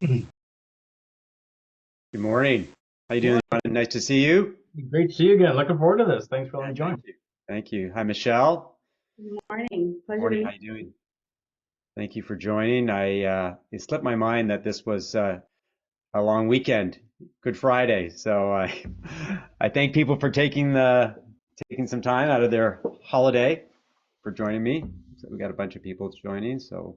Good morning. How you doing? morning. Nice to see you. Great to see you again. Looking forward to this. Thanks for letting Yeah, me thank join. you. Thank you. Hi, Michelle. Morning. Pleasure Morning. being How you doing? Thank you for joining. It slipped my mind that this was a long weekend, Good Friday. So I I thank people for taking some time out of their holiday for joining me. So we got a bunch of people joining. So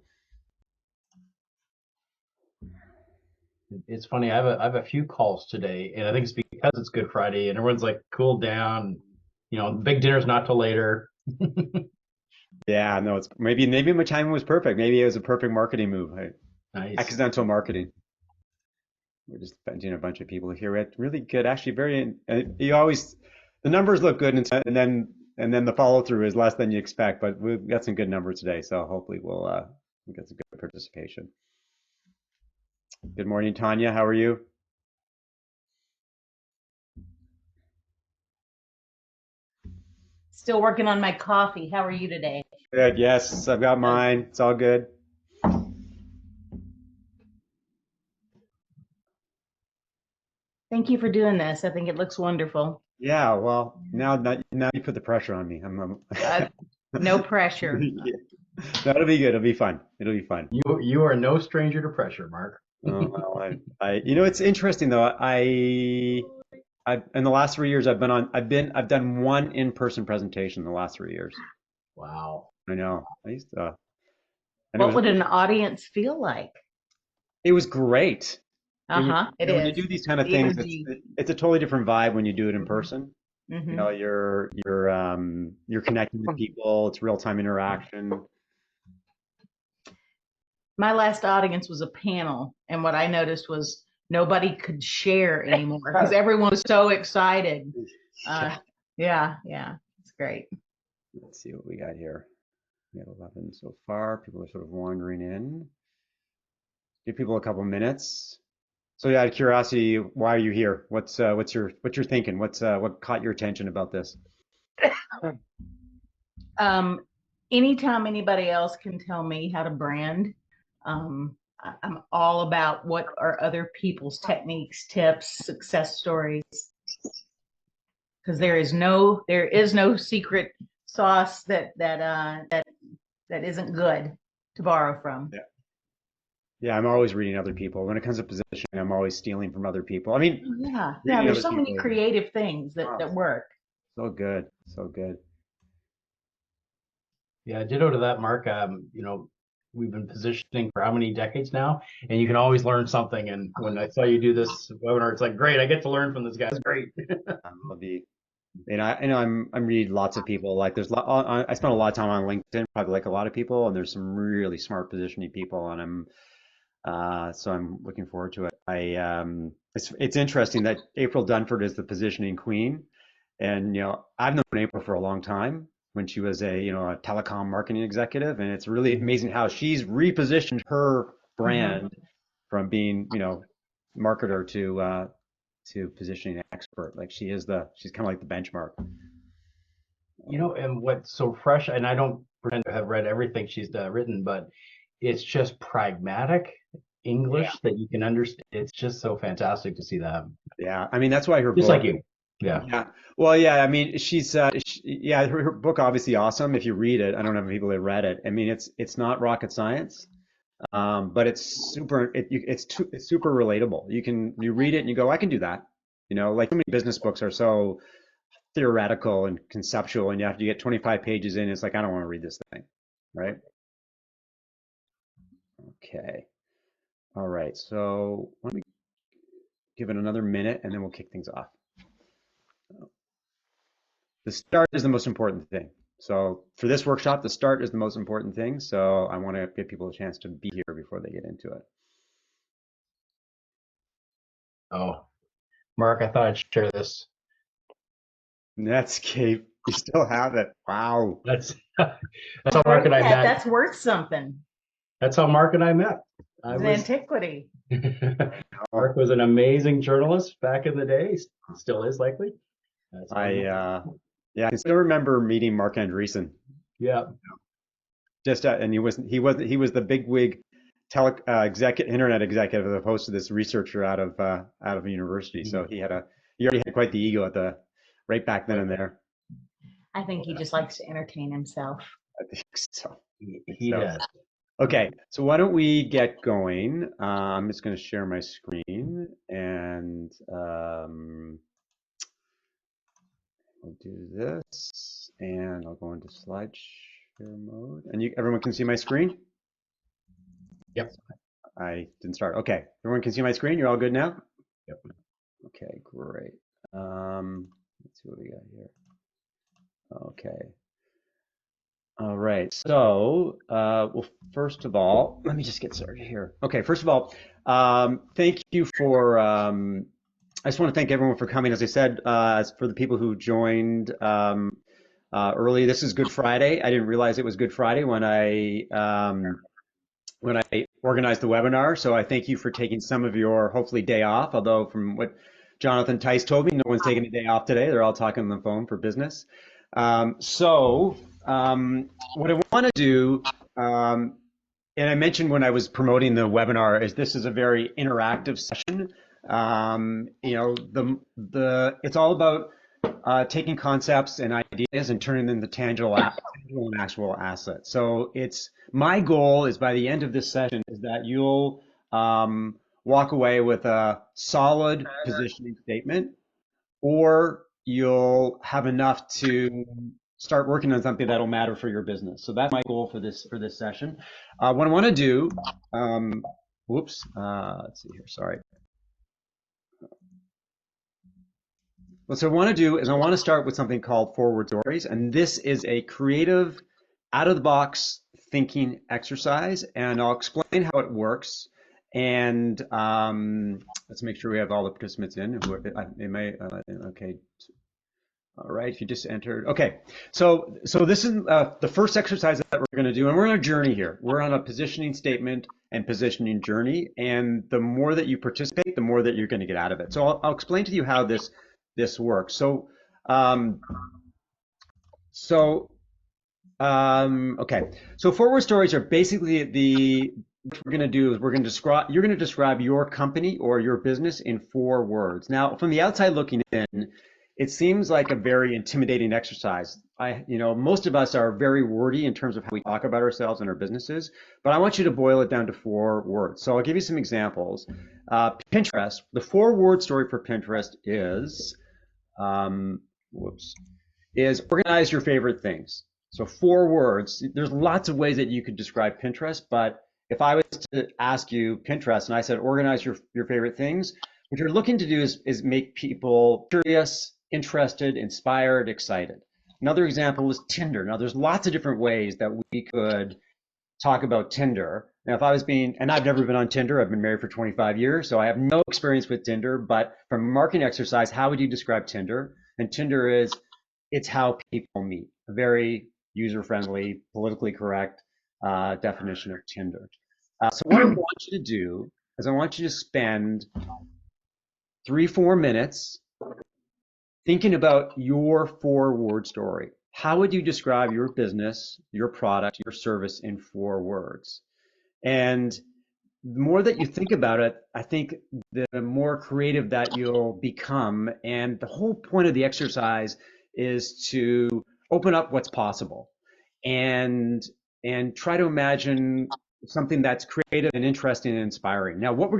It's funny. I have a few calls today, and I think it's because it's Good Friday, and everyone's like cooled down. Big dinner's not till later. yeah, no, it's maybe my timing was perfect. Maybe it was a perfect marketing move. Nice. Accidental marketing. We're just venting a bunch of people here. It's really good, actually. You always the numbers look good, and then the follow through is less than you expect. But we've got some good numbers today, so hopefully we'll get some good participation. Good morning, Tanya. How are you? still working on my coffee. How are you today? Good. Yes, I've got Good. mine. It's all good. Thank you for doing this. I think it looks wonderful. Yeah. Well, now you put the pressure on me. Uh, no pressure. Yeah. No, it'll be good. It'll be fun. It'll be fun. You are no stranger to pressure, Mark. Oh, well, it's interesting though. I in the last 3 years I've done one in-person presentation in the last 3 years. Wow. I know. And What would an audience feel like? it was great. It was, Uh-huh. It when you is. do these kind of The things, energy. it's a totally different vibe when you do it in Hmm. person. Hmm. You're connecting with people. It's real-time interaction. My last audience was a panel, and what I noticed was nobody could share anymore because everyone was so excited. Yeah. Uh, yeah, yeah, it's great. Let's see what we got here. We have 11 so far. People are sort of wandering in. Give people a couple minutes. So yeah, out of curiosity, why are you here? What's your thinking? What caught your attention about this? Um, Anytime anybody else can tell me how to brand, I'm all about what are other people's techniques, tips, success stories, because there is no secret sauce that isn't good to borrow from. Yeah. Yeah, I'm always reading other people. When it comes to positioning, I'm always stealing from other people. I mean, Yeah, yeah. reading There's other so many people. creative things that Oh, that work. so good, so good. Yeah, ditto to that, Mark. We've been positioning for how many decades now, and you can always learn something. And when I saw you do this webinar, it's like, great, I get to learn from this guy. It's great. I'll be, I'm reading lots of people. Like I spend a lot of time on LinkedIn, probably like a lot of people, and there's some really smart positioning people, and I'm looking forward to it. It's interesting that April Dunford is the positioning queen, and I've known April for a long time when she was a telecom marketing executive, and it's really Mhm. amazing how she's repositioned her Hmm. brand from being marketer to positioning expert. Like she's kind of like the benchmark. And what's so fresh, and I don't pretend to have read everything she's written, but it's just pragmatic Yeah. English that you can understand. It's just so fantastic to see that. Yeah, I mean that's why her Just book. like you. Yeah. Yeah. Well, yeah, I mean, yeah, her book obviously awesome if you read it. I don't know if people have read it. I mean, it's not rocket science, but it's super relatable. You read it and you go, I can do that. Like so many business books are so theoretical and conceptual, and you have to get 25 pages in. It's like I don't want to read this thing, right? Okay. All right. So let me give it another minute, and then we'll kick things off. The start is the most important thing. So for this workshop, the start is the most important thing. So I want to give people a chance to be here before they get into it. Oh, Mark, I thought I'd share this. Netscape, you still have it. Wow. That's that's how Mark Break and I that. met. That's worth something. That's how Mark and I met. I It's an was antiquity. Mark Oh, was an amazing journalist back in the day. Still is likely. That's how we I met. yeah, I can still remember meeting Mark Andreessen. Yeah. And he was the bigwig internet executive as opposed to this researcher out of a university. So he already had quite the ego right back then and there. I think he just likes to entertain himself. I think so. He does. Okay, so why don't we get going? I'm just going to share my screen and I'll do this and I'll go into slide share mode. And everyone can see my screen? Yep. I didn't start. Okay, everyone can see my screen? You're all good now? Yep. Okay, great. Let's see what we got here. Okay. All right. So, well, first of all, let me just get started here. Okay. First of all, thank you for. I just want to thank everyone for coming. As I said, as for the people who joined early, this is Good Friday. I didn't realize it was Good Friday when I organized the webinar. So I thank you for taking some of your hopefully day off. Although from what Jonathan Tice told me, no one's taking a day off today. They're all talking on the phone for business. What I want to do, and I mentioned when I was promoting the webinar, is this is a very interactive session. It's all about taking concepts and ideas and turning them into tangible and actual assets. So my goal is by the end of this session is that you'll walk away with a solid positioning statement, or you'll have enough to start working on something that'll matter for your business. So that's my goal for this session. What I want to do, let's see here, sorry. What I want to do is I want to start with something called forward stories, and this is a creative, out-of-the-box thinking exercise, and I'll explain how it works. And let's make sure we have all the participants in. Okay. All right, if you just entered. Okay, so this is the first exercise that we're going to do, and we're on a journey here. We're on a positioning statement and positioning journey, and the more that you participate, the more that you're going to get out of it. So I'll explain to you how this works. So forward stories are basically what we're going to do is you're going to describe your company or your business in 4 words. Now, from the outside looking in, it seems like a very intimidating exercise. Most of us are very wordy in terms of how we talk about ourselves and our businesses, but I want you to boil it down to 4 words. So I'll give you some examples. Pinterest, the 4-word story for Pinterest is, is organize your favorite things. So 4 words. There's lots of ways that you could describe Pinterest, but if I was to ask you Pinterest and I said organize your favorite things, what you're looking to do is make people curious, interested, inspired, excited. Another example is Tinder. Now, there's lots of different ways that we could talk about Tinder. Now, and I've never been on Tinder. I've been married for 25 years, so I have no experience with Tinder. But from a marketing exercise, how would you describe Tinder? And Tinder it's how people meet. A very user-friendly, politically correct definition of Tinder. So what I want you to do is I want you to spend 3-4 minutes thinking about your 4-word story. How would you describe your business, your product, your service in 4 words? And the more that you think about it, I think the more creative that you'll become. And the whole point of the exercise is to open up what's possible and try to imagine something that's creative and interesting and inspiring. Now, what I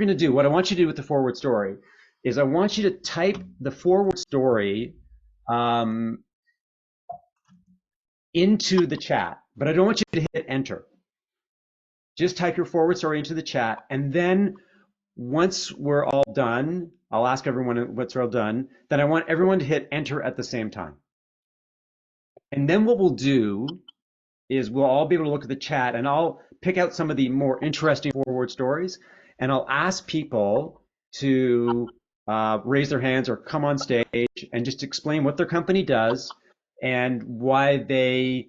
want you to do with the 4-word story is I want you to type the 4-word story into the chat, but I don't want you to hit enter. Just type your 4-word story into the chat, and then once we're all done, I'll ask everyone once we're all done, then I want everyone to hit enter at the same time. And then what we'll do is we'll all be able to look at the chat, and I'll pick out some of the more interesting 4-word stories, and I'll ask people to raise their hands or come on stage and just explain what their company does and why they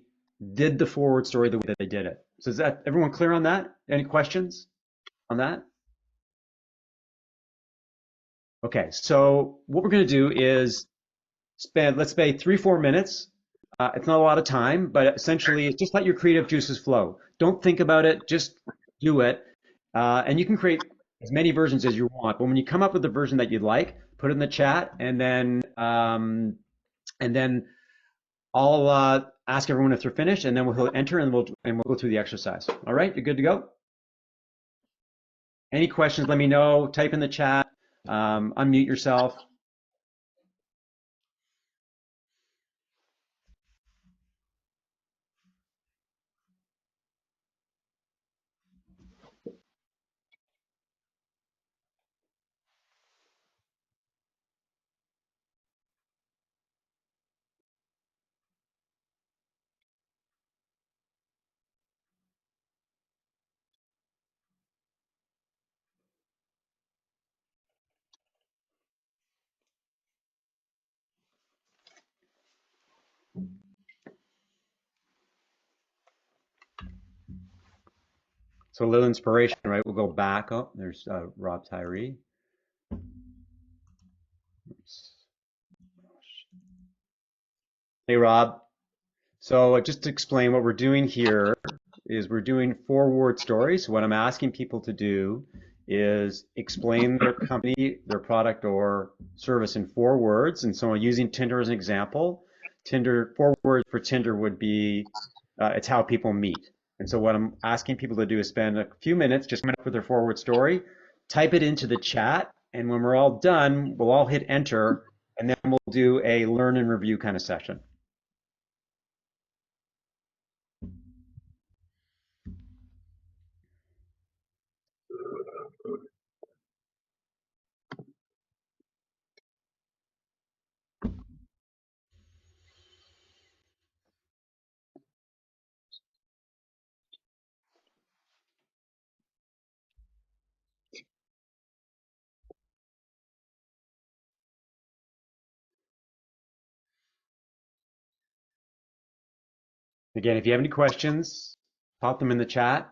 did the 4-word story the way that they did it. So is that everyone clear on that? Any questions on that? Okay, so what we're going to do is let's say 3-4 minutes. It's not a lot of time, but essentially it's just let your creative juices flow. Don't think about it, just do it. And you can create as many versions as you want. But when you come up with the version that you'd like, put it in the chat, and then I'll ask everyone if they're finished, and then we'll hit enter, and we'll go through the exercise. All right, you're good to go. Any questions? Let me know. Type in the chat. Unmute yourself. So a little inspiration, right? We'll go back. Oh, there's Rob Tyree. Oops. Hey, Rob. So just to explain what we're doing here is we're doing forward stories. So what I'm asking people to do is explain their company, their product or service in 4 words. And so using Tinder as an example, Tinder, 4 words for Tinder would be, it's how people meet. And so what I'm asking people to do is spend a few minutes just coming up with their forward story, type it into the chat, and when we're all done, we'll all hit enter, and then we'll do a learn and review kind of session. Again, if you have any questions, pop them in the chat.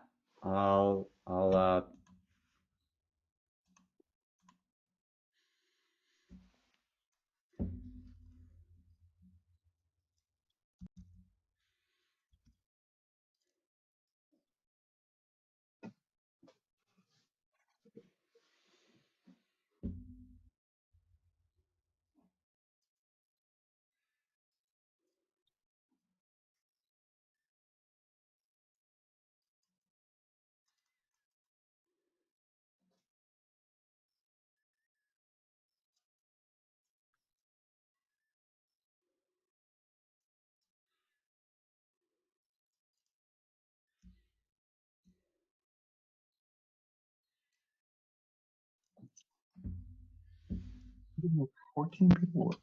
Ooh, 14 people.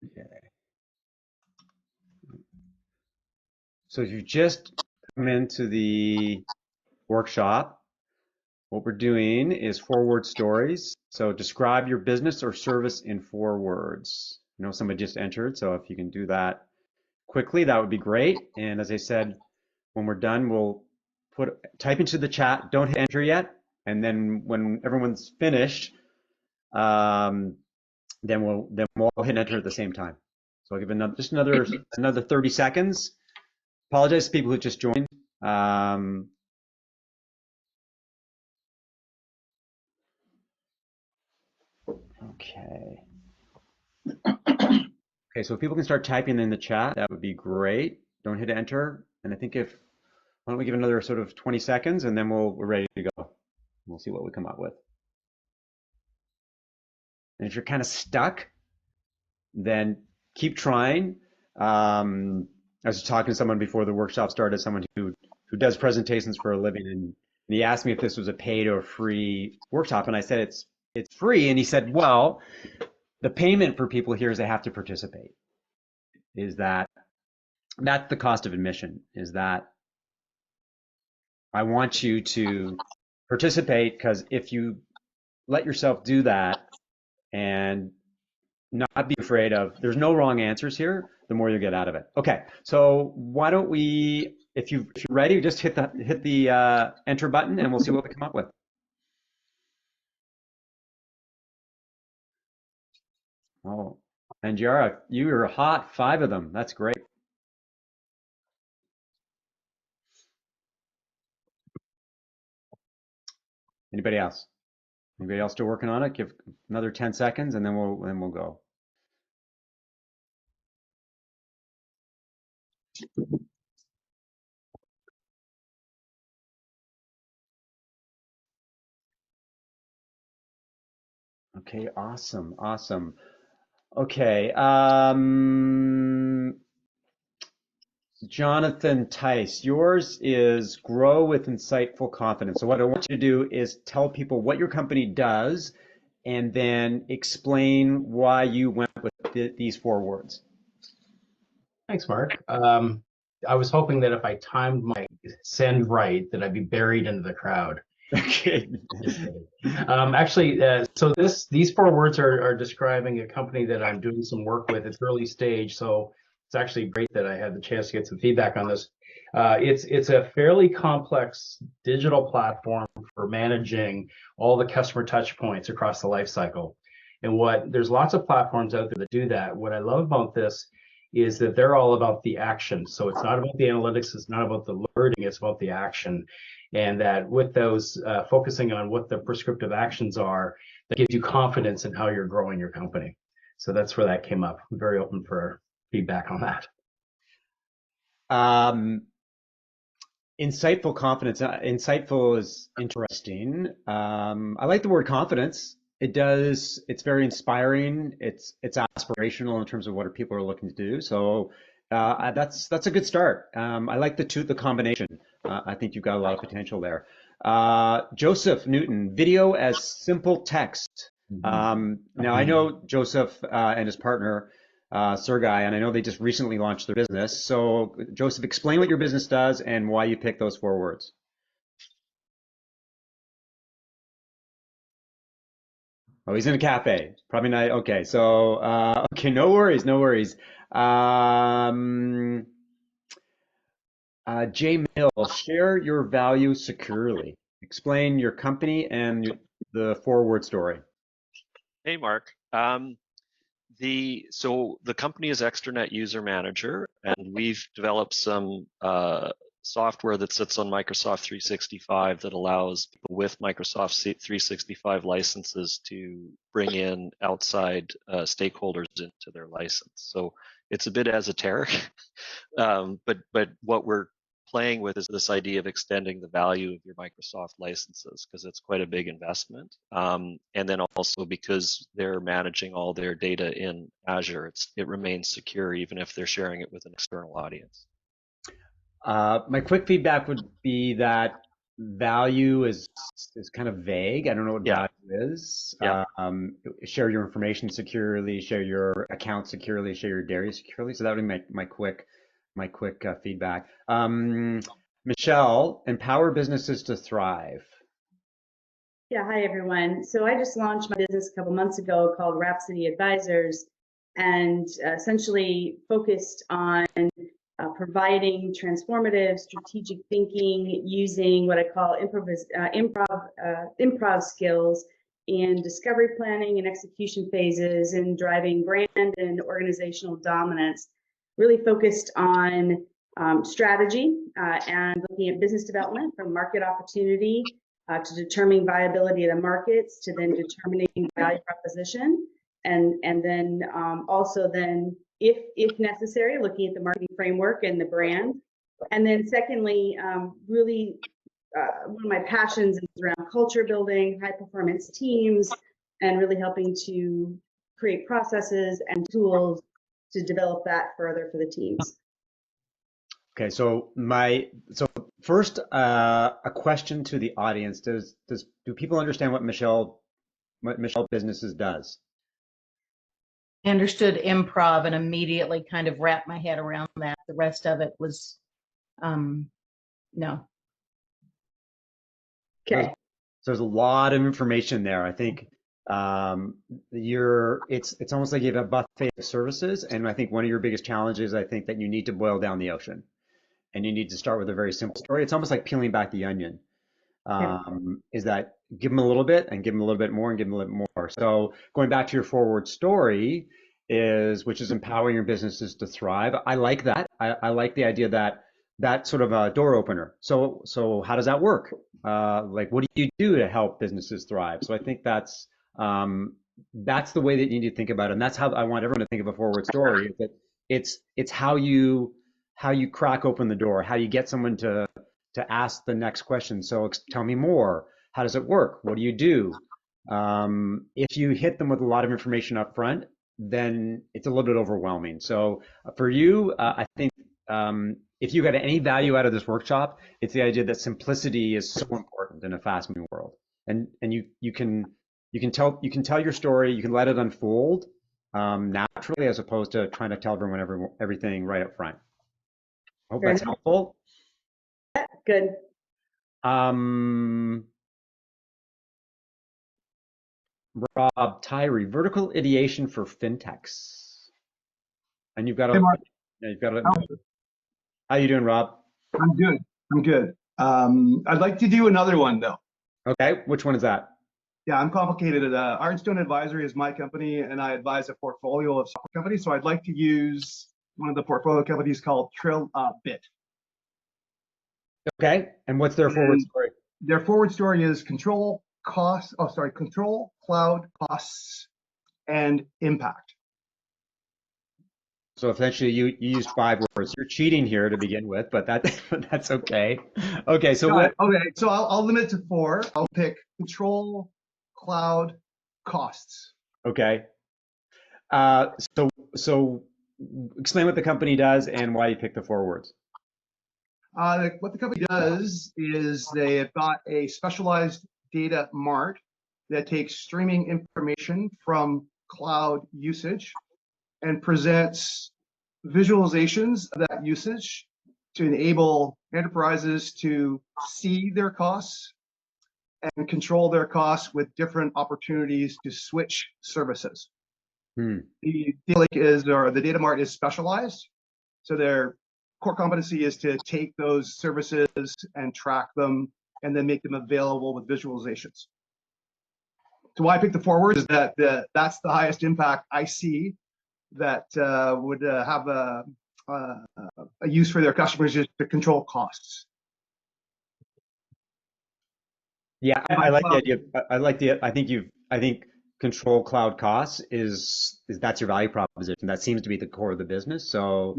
Okay. So if you just come into the workshop, what we're doing is 4 word stories. So describe your business or service in 4 words. I know somebody just entered, so if you can do that quickly, that would be great. And as I said, when we're done, we'll type into the chat. Don't hit enter yet. And then when everyone's finished, um, then we'll all hit enter at the same time. So I'll give another 30 seconds. Apologize to people who just joined. Okay. Okay, so if people can start typing in the chat, that would be great. Don't hit enter. And I think why don't we give another sort of 20 seconds and then we're ready to go. We'll see what we come up with. And if you're kind of stuck, then keep trying. I was talking to someone before the workshop started, someone who does presentations for a living, and he asked me if this was a paid or free workshop, and I said it's free, and he said, well, the payment for people here is they have to participate. That's the cost of admission, is that I want you to participate, because if you let yourself do that and not be afraid of, there's no wrong answers here, the more you get out of it. Okay, so why don't we, if you're ready, just hit the enter button and we'll see what we come up with. Oh, and Yara, you are hot, 5 of them. That's great. Anybody else? Anybody else still working on it? Give another 10 seconds and then we'll go. Okay, awesome, awesome. Okay, Jonathan Tice, yours is grow with insightful confidence. So what I want you to do is tell people what your company does and then explain why you went with these 4 words. Thanks, Mark. I was hoping that if I timed my send right, that I'd be buried into the crowd. Okay. Just kidding. Actually, so these 4 words are describing a company that I'm doing some work with. It's early stage, so it's actually great that I had the chance to get some feedback on this. It's a fairly complex digital platform for managing all the customer touch points across the life cycle. And there's lots of platforms out there that do that. What I love about this is that they're all about the action. So it's not about the analytics, it's not about the alerting, it's about the action. And that with those focusing on what the prescriptive actions are, that gives you confidence in how you're growing your company. So that's where that came up. I'm very open for feedback on that. Insightful confidence. Insightful is interesting. I like the word confidence. It's very inspiring. It's aspirational in terms of what people are looking to do. So that's a good start. I like the combination. I think you've got a lot of potential there. Joseph Newton, video as simple text. Now I know Joseph and his partner Sergey, and I know they just recently launched their business. So, Joseph, explain what your business does and why you picked those 4 words. Oh, he's in a cafe. Probably not. Okay, so okay, no worries, no worries. Jay Mill, share your value securely. Explain your company and the 4-word story. Hey, Mark. So the company is Extranet User Manager, and we've developed some software that sits on Microsoft 365 that allows people with Microsoft 365 licenses to bring in outside stakeholders into their license. So it's a bit esoteric, but what we're playing with is this idea of extending the value of your Microsoft licenses because it's quite a big investment. And then also because they're managing all their data in Azure, it remains secure even if they're sharing it with an external audience. My quick feedback would be that value is kind of vague. I don't know what value is. Yeah. Share your information securely, share your account securely, share your data securely. So that would be my quick feedback. Michelle, empower businesses to thrive. Yeah, hi everyone. So I just launched my business a couple months ago called Rhapsody Advisors, and essentially focused on providing transformative strategic thinking using what I call improv skills in discovery planning and execution phases and driving brand and organizational dominance, really focused on strategy and looking at business development from market opportunity to determining viability of the markets, to then determining value proposition, and then also then, if necessary, looking at the marketing framework and the brand. And then secondly, really one of my passions is around culture building, high performance teams, and really helping to create processes and tools to develop that further for the teams. Okay, so first, a question to the audience: do people understand what Michelle Businesses does? I understood improv and immediately kind of wrapped my head around that. The rest of it was no. Okay. So there's a lot of information there. I think it's almost like you have a buffet of services, and I think one of your biggest challenges, I think, that you need to boil down the ocean, and you need to start with a very simple story. It's almost like peeling back the onion. Is that give them a little bit and give them a little bit more and give them a little bit more. So going back to your 4-word story which is empowering your businesses to thrive. I like that. I like the idea that that sort of a door opener. So how does that work? Like, what do you do to help businesses thrive? So I think that's the way that you need to think about it, and that's how I want everyone to think of a forward story. Is that it's how you crack open the door, how you get someone to ask the next question. So tell me more. How does it work? What do you do? If you hit them with a lot of information up front, then it's a little bit overwhelming. So for you, I think if you got any value out of this workshop, it's the idea that simplicity is so important in a fast-moving world, and you can tell your story, you can let it unfold naturally, as opposed to trying to tell everything right up front. I hope Very that's helpful. good. Rob Tyree, vertical ideation for fintechs, and you've got Hey, a Mark. you've got a. How you doing, Rob? I'm good. I'm good. I'd like to do another one though. Okay, which one is that? Yeah, I'm complicated. Ironstone Advisory is my company, and I advise a portfolio of software companies. So I'd like to use one of the portfolio companies called Bit. Okay, and what's their forward And story? their forward story is control cloud costs and impact. So essentially, you used 5 words. You're cheating here to begin with, but that's okay. Okay, so what? Okay, so I'll limit it to 4. I'll pick control cloud costs. Okay. So explain what the company does and why you picked the 4 words. What the company does is they have got a specialized data mart that takes streaming information from cloud usage and presents visualizations of that usage to enable enterprises to see their costs and control their costs with different opportunities to switch services. The data lake or the data mart is specialized, so their core competency is to take those services and track them and then make them available with visualizations. So why I picked the 4 words is that that's the highest impact I see that would have a use for their customers, is to control costs. Yeah, I like the idea. I think control cloud costs is that's your value proposition. That seems to be the core of the business. So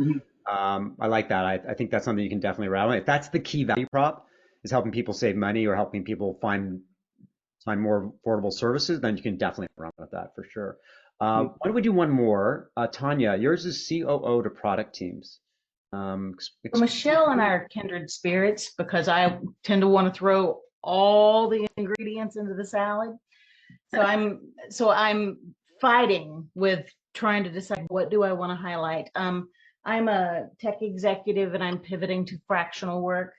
I like that. I think that's something you can definitely rally on. If that's the key value prop, is helping people save money or helping people find more affordable services, then you can definitely run with that for sure. Why don't we do one more? Tanya, yours is COO to product teams. Michelle and I are kindred spirits because I tend to want to throw all the ingredients into the salad. So I'm fighting with trying to decide what do I want to highlight. I'm a tech executive and I'm pivoting to fractional work.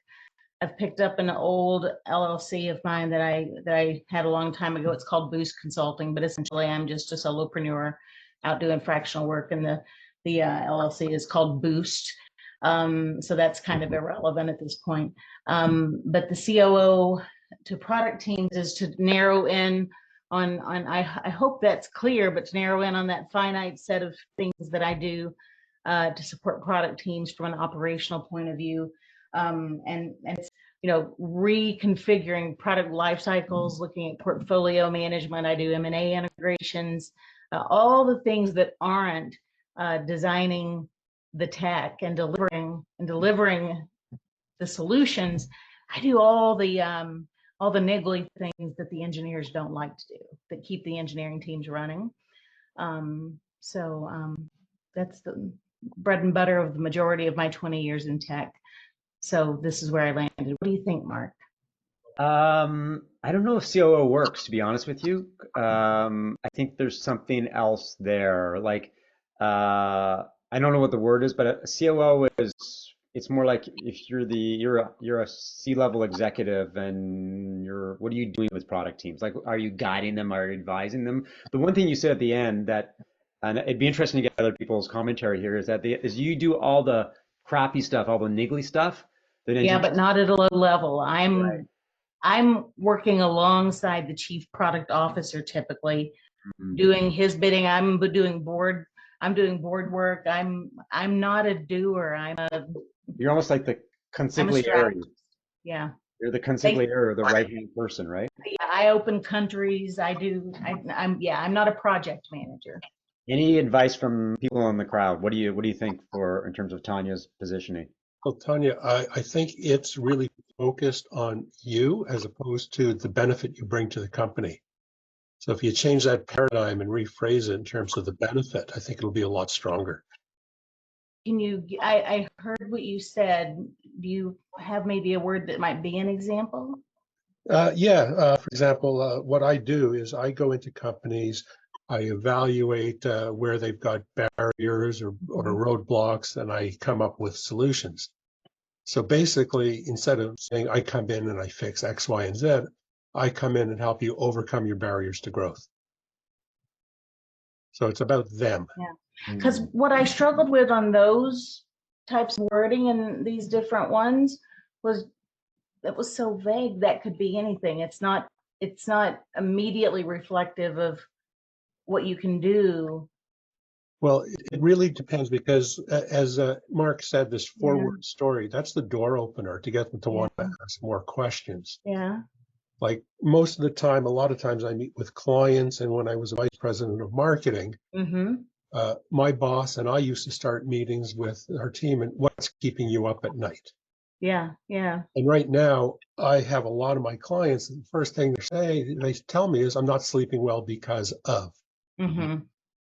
I've picked up an old LLC of mine that I had a long time ago. It's called Boost Consulting, but essentially I'm just a solopreneur out doing fractional work, and the LLC is called Boost. So that's kind of irrelevant at this point. But the COO to product teams is to narrow in on I hope that's clear, but to narrow in on that finite set of things that I do to support product teams from an operational point of view. And it's, reconfiguring product life cycles, looking at portfolio management. I do M&A integrations, all the things that aren't designing the tech and delivering the solutions. I do all the niggly things that the engineers don't like to do, that keep the engineering teams running. That's the bread and butter of the majority of my 20 years in tech. So this is where I landed. What do you think, Mark? I don't know if COO works, to be honest with you. I think there's something else there. Like, I don't know what the word is, but a COO it's more like if you're a C-level executive and what are you doing with product teams? Like, are you guiding them? Are you advising them? The one thing you said at the end and it'd be interesting to get other people's commentary here, is that is you do all the crappy stuff, all the niggly stuff. Yeah, but not at a low level. Right. I'm working alongside the chief product officer, typically doing his bidding. I'm doing board work. I'm not a doer. You're almost like I'm a consigliere. strategist. Yeah. You're the consigliere, the right-hand person, right? Yeah, I open countries. I'm not a project manager. Any advice from people in the crowd? What do you think for in terms of Tanya's positioning? Well, Tanya, I think it's really focused on you as opposed to the benefit you bring to the company. So if you change that paradigm and rephrase it in terms of the benefit, I think it'll be a lot stronger. I heard what you said. Do you have maybe a word that might be an example? For example, what I do is I go into companies, I evaluate where they've got barriers or roadblocks, and I come up with solutions. So basically, instead of saying I come in and I fix X, Y, and Z, I come in and help you overcome your barriers to growth. So it's about them. Yeah, because what I struggled with on those types of wording and these different ones was it was so vague that could be anything. It's not immediately reflective of what you can do. Well, it really depends because as Mark said, this forward story, that's the door opener to get them to want to ask more questions. Yeah. Like most of the time, a lot of times I meet with clients, and when I was vice president of marketing, my boss and I used to start meetings with our team and what's keeping you up at night. Yeah. And right now, I have a lot of my clients, the first thing they tell me is I'm not sleeping well because of.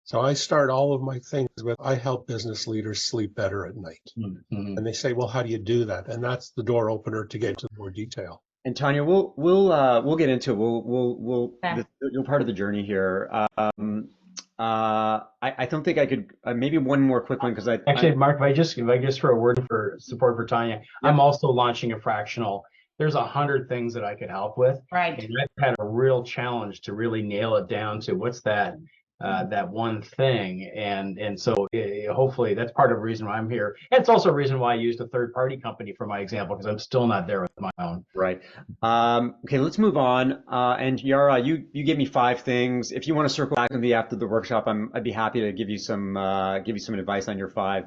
So I start all of my things with I help business leaders sleep better at night. And they say, well, how do you do that? And that's the door opener to get into more detail. And Tanya, we'll get into it. You're part of the journey here. I don't think I could. Maybe one more quick one because Actually, Mark, if I just throw a word for support for Tanya, I'm also launching a fractional. There's 100 things that I could help with. Right. And I've had a real challenge to really nail it down to what's that one thing. And so hopefully that's part of the reason why I'm here. And it's also a reason why I used a third party company for my example, because I'm still not there with my own. Right. Okay, let's move on. And Yara, you gave me 5 things. If you want to circle back with me after the workshop, I'd be happy to give you some advice on your 5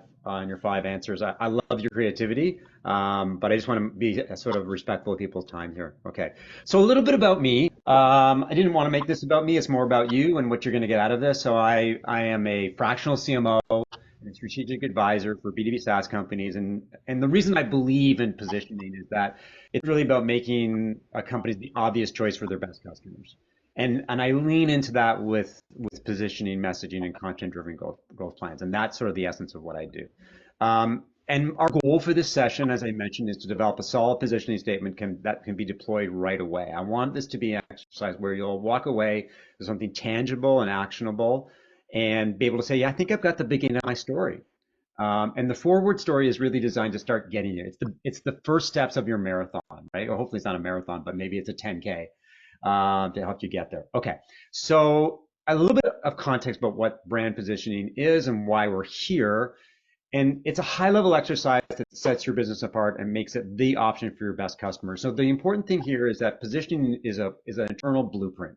answers. I love your creativity, but I just want to be sort of respectful of people's time here. Okay. So a little bit about me. I didn't want to make this about me. It's more about you and what you're going to get out of this. So I am a fractional CMO and strategic advisor for B2B SaaS companies. And the reason I believe in positioning is that it's really about making a company the obvious choice for their best customers. And I lean into that with positioning, messaging, and content-driven growth plans. And that's sort of the essence of what I do. And our goal for this session, as I mentioned, is to develop a solid positioning statement that can be deployed right away. I want this to be an exercise where you'll walk away with something tangible and actionable and be able to say, yeah, I think I've got the beginning of my story. And the forward story is really designed to start getting you. It's the first steps of your marathon, right? Or hopefully it's not a marathon, but maybe it's a 10K to help you get there. Okay, so a little bit of context about what brand positioning is and why we're here. And it's a high-level exercise that sets your business apart and makes it the option for your best customers. So the important thing here is that positioning is an internal blueprint.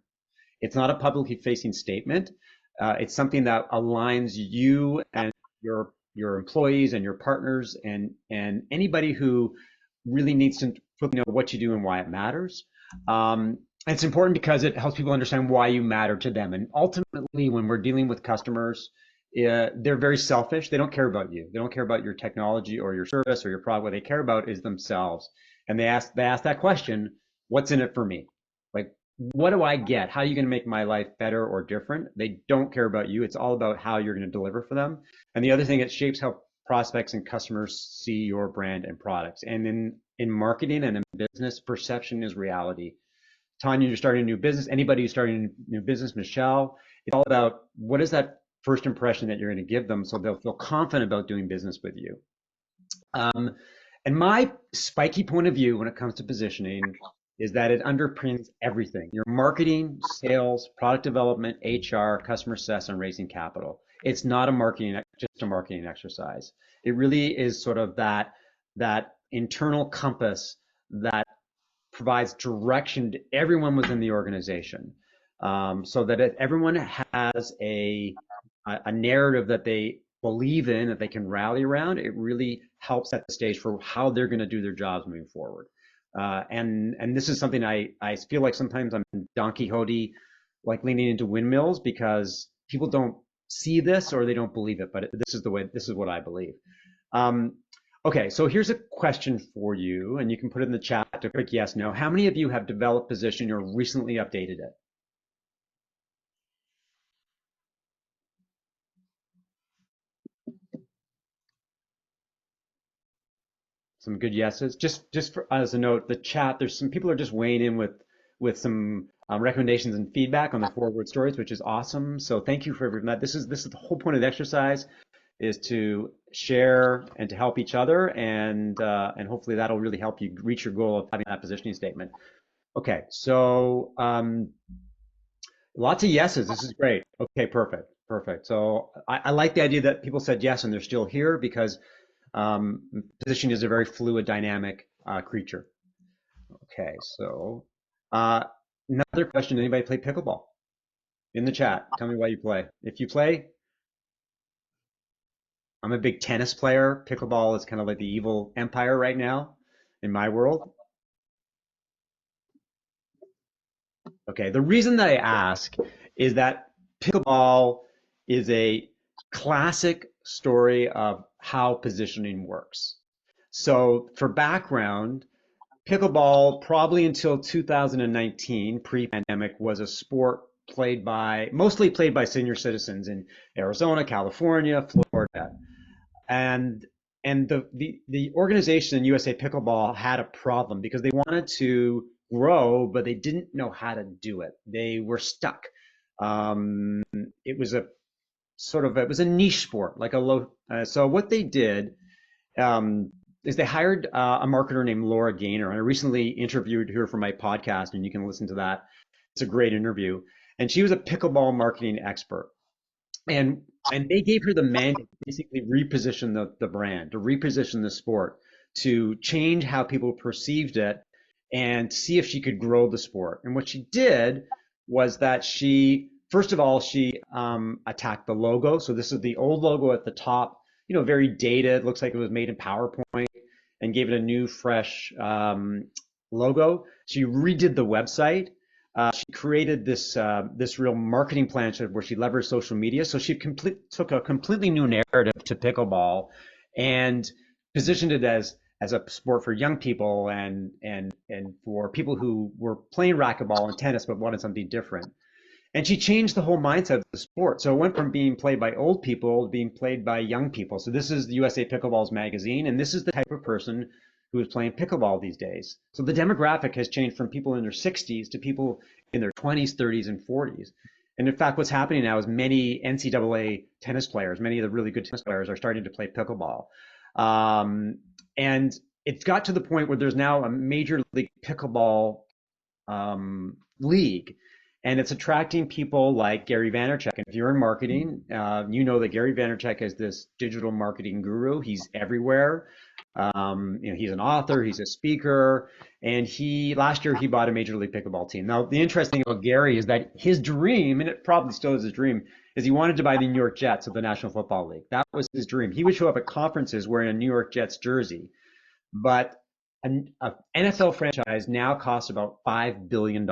It's not a publicly facing statement. It's something that aligns you and your employees and your partners and anybody who really needs to know what you do and why it matters. It's important because it helps people understand why you matter to them. And ultimately, when we're dealing with customers, they're very selfish. They don't care about you. They don't care about your technology or your service or your product. What they care about is themselves. And they ask that question, what's in it for me? Like, what do I get? How are you going to make my life better or different? They don't care about you. It's all about how you're going to deliver for them. And the other thing, it shapes how prospects and customers see your brand and products. And in marketing and in business, perception is reality. Tanya, you're starting a new business. Anybody who's starting a new business, Michelle, it's all about what is that first impression that you're going to give them so they'll feel confident about doing business with you. And my spiky point of view when it comes to positioning is that it underpins everything. Your marketing, sales, product development, HR, customer success, and raising capital. It's not just a marketing exercise. It really is sort of that internal compass that provides direction to everyone within the organization, so that everyone has a narrative that they believe in, that they can rally around, it really helps set the stage for how they're going to do their jobs moving forward. And this is something I feel like sometimes I'm Don Quixote, like leaning into windmills, because people don't see this or they don't believe it. But this is what I believe. Okay, so here's a question for you, and you can put it in the chat, a quick yes, no. How many of you have developed position or recently updated it? Some good yeses. Just for, as a note, the chat, there's some people are just weighing in with some recommendations and feedback on the forward stories, which is awesome. So thank you for everyone. That this is the whole point of the exercise, is to share and to help each other, and hopefully that'll really help you reach your goal of having that positioning statement. Okay, so lots of yeses. This is great. Okay, perfect. So I like the idea that people said yes and they're still here, because positioning is a very fluid, dynamic creature. Okay, so another question: anybody play pickleball? In the chat, tell me why you play. If you play, I'm a big tennis player. Pickleball is kind of like the evil empire right now in my world. Okay, the reason that I ask is that pickleball is a classic story of how positioning works. So for background, pickleball, probably until 2019, pre-pandemic, was a sport mostly played by senior citizens in Arizona, California, Florida. And the organization in USA Pickleball had a problem because they wanted to grow, but they didn't know how to do it. They were stuck. It was a niche sport, like a low. So what they did is they hired a marketer named Laura Gaynor, and I recently interviewed her for my podcast, and you can listen to that. It's a great interview, and she was a pickleball marketing expert, and they gave her the mandate to basically reposition the brand, to reposition the sport, to change how people perceived it, and see if she could grow the sport. And what she did was that first of all, she attacked the logo. So this is the old logo at the top, very dated, looks like it was made in PowerPoint, and gave it a new, fresh logo. She redid the website. She created this real marketing plan where she leveraged social media. So she took a completely new narrative to pickleball and positioned it as a sport for young people and for people who were playing racquetball and tennis but wanted something different. And she changed the whole mindset of the sport. So it went from being played by old people to being played by young people. So this is the USA Pickleball's magazine, and this is the type of person who is playing pickleball these days. So the demographic has changed from people in their 60s to people in their 20s, 30s, and 40s. And in fact, what's happening now is many NCAA tennis players, many of the really good tennis players, are starting to play pickleball. And it's got to the point where there's now a major league pickleball league. And it's attracting people like Gary Vaynerchuk. And if you're in marketing, you know that Gary Vaynerchuk is this digital marketing guru. He's everywhere. He's an author, he's a speaker, and last year he bought a Major League Pickleball team. Now, the interesting thing about Gary is that his dream, and it probably still is his dream, is he wanted to buy the New York Jets of the National Football League. That was his dream. He would show up at conferences wearing a New York Jets jersey. But an NFL franchise now costs about $5 billion.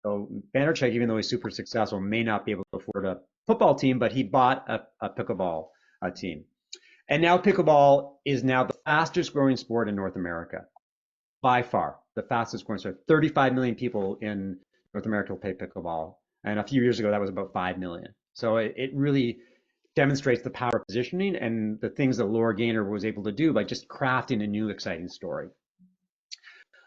So Vaynerchuk, even though he's super successful, may not be able to afford a football team, but he bought a pickleball team. And now pickleball is now the fastest growing sport in North America, by far, the fastest growing sport. 35 million people in North America will play pickleball. And a few years ago, that was about 5 million. So it really demonstrates the power of positioning and the things that Laura Gaynor was able to do by just crafting a new, exciting story.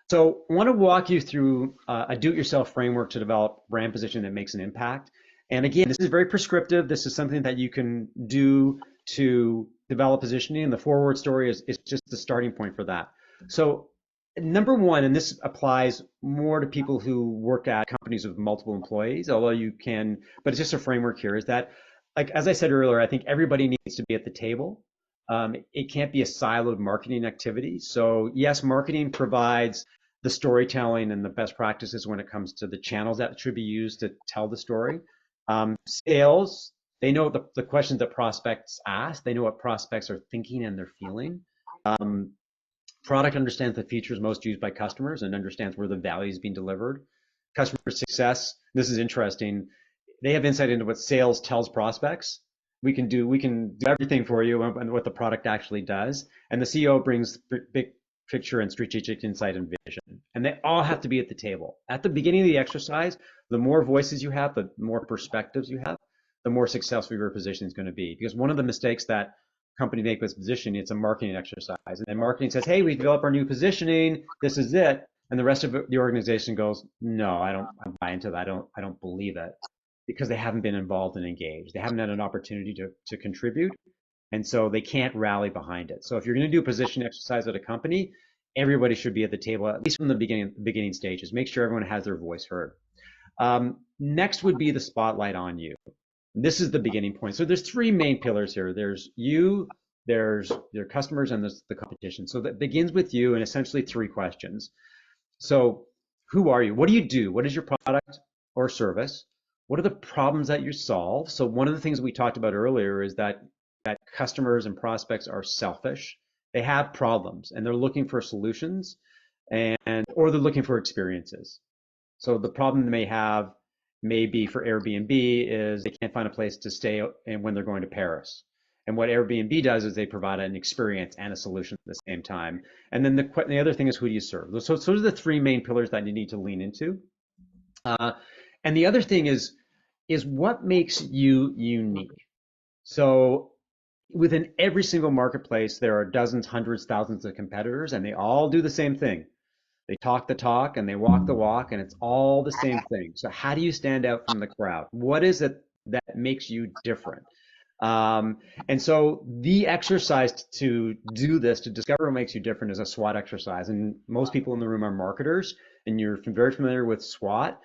So I want to walk you through a do-it-yourself framework to develop brand position that makes an impact. And again, this is very prescriptive. This is something that you can do to develop positioning, and the forward story is just the starting point for that. So number one, and this applies more to people who work at companies with multiple employees, although you can, but it's just a framework here, is that, like, as I said earlier, I think everybody needs to be at the table. It can't be a siloed marketing activity. So yes, marketing provides the storytelling and the best practices when it comes to the channels that should be used to tell the story. Sales They know the questions that prospects ask. They know what prospects are thinking and they're feeling. Product understands the features most used by customers and understands where the value is being delivered. Customer success, this is interesting. They have insight into what sales tells prospects. We can do everything for you and what the product actually does. And the CEO brings big picture and strategic insight and vision. And they all have to be at the table. At the beginning of the exercise, the more voices you have, the more perspectives you have, the more successful your position is going to be. Because one of the mistakes that company make with positioning, it's a marketing exercise. And then marketing says, hey, we developed our new positioning, this is it. And the rest of the organization goes, no, I don't buy into that. I don't believe it, because they haven't been involved and engaged. They haven't had an opportunity to contribute. And so they can't rally behind it. So if you're going to do a position exercise at a company, everybody should be at the table, at least from the beginning stages. Make sure everyone has their voice heard. Next would be the spotlight on you. This is the beginning point. So there's three main pillars here. There's you, there's your customers, and there's the competition. So that begins with you, and essentially three questions. So who are you? What do you do? What is your product or service? What are the problems that you solve? So one of the things we talked about earlier is that customers and prospects are selfish. They have problems and they're looking for solutions, or they're looking for experiences. So the problem they may have, maybe for Airbnb, is they can't find a place to stay and when they're going to Paris. And what Airbnb does is they provide an experience and a solution at the same time. And then the other thing is, who do you serve? So those are the three main pillars that you need to lean into. And the other thing is what makes you unique. So within every single marketplace, there are dozens, hundreds, thousands of competitors, and they all do the same thing. They talk the talk and they walk the walk, and it's all the same thing. So how do you stand out from the crowd? What is it that makes you different? And so the exercise to do this, to discover what makes you different, is a SWOT exercise. And most people in the room are marketers, and you're very familiar with SWOT,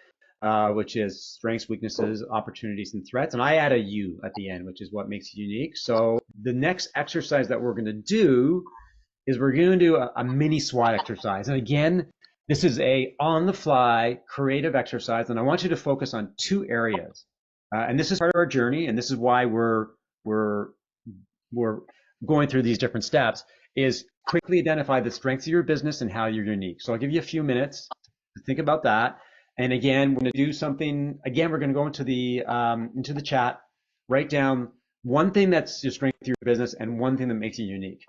which is strengths, weaknesses, opportunities, and threats. And I add a U at the end, which is what makes you unique. So the next exercise that we're going to do is we're going to do a mini SWOT exercise. And again, this is a on-the-fly creative exercise, and I want you to focus on two areas. And this is part of our journey, and this is why we're going through these different steps, is quickly identify the strengths of your business and how you're unique. So I'll give you a few minutes to think about that. And again, we're going to do something. Again, we're going to go into the chat, write down one thing that's your strength of your business and one thing that makes you unique.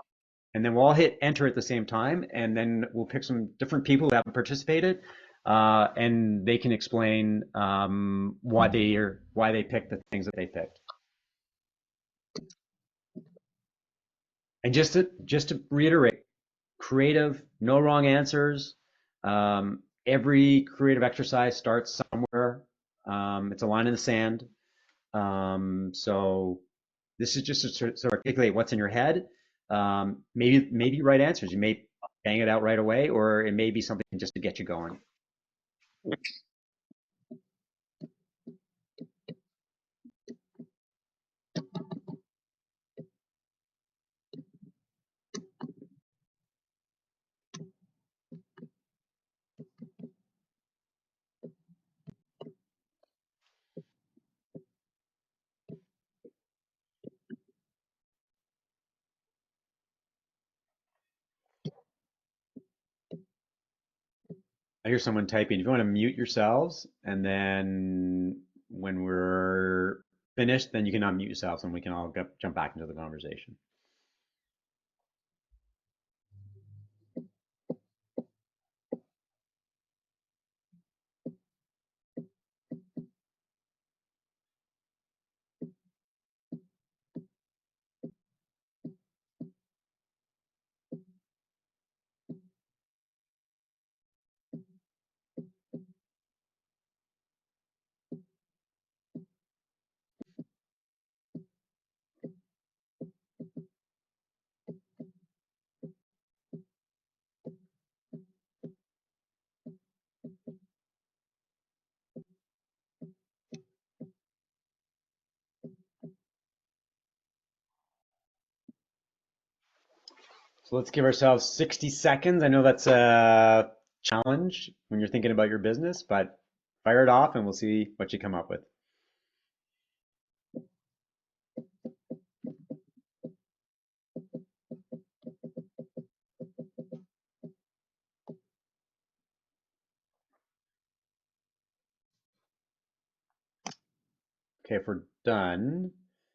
And then we'll all hit enter at the same time, and then we'll pick some different people who haven't participated, and they can explain why they picked the things that they picked. And just to reiterate, creative, no wrong answers. Every creative exercise starts somewhere. It's a line in the sand. So this is just to sort of articulate what's in your head. Maybe right answers. You may bang it out right away, or it may be something just to get you going. I hear someone typing. If you want to mute yourselves, and then when we're finished, then you can unmute yourselves, and we can all jump back into the conversation. So let's give ourselves 60 seconds. I know that's a challenge when you're thinking about your business, but fire it off and we'll see what you come up with. Okay, if we're done,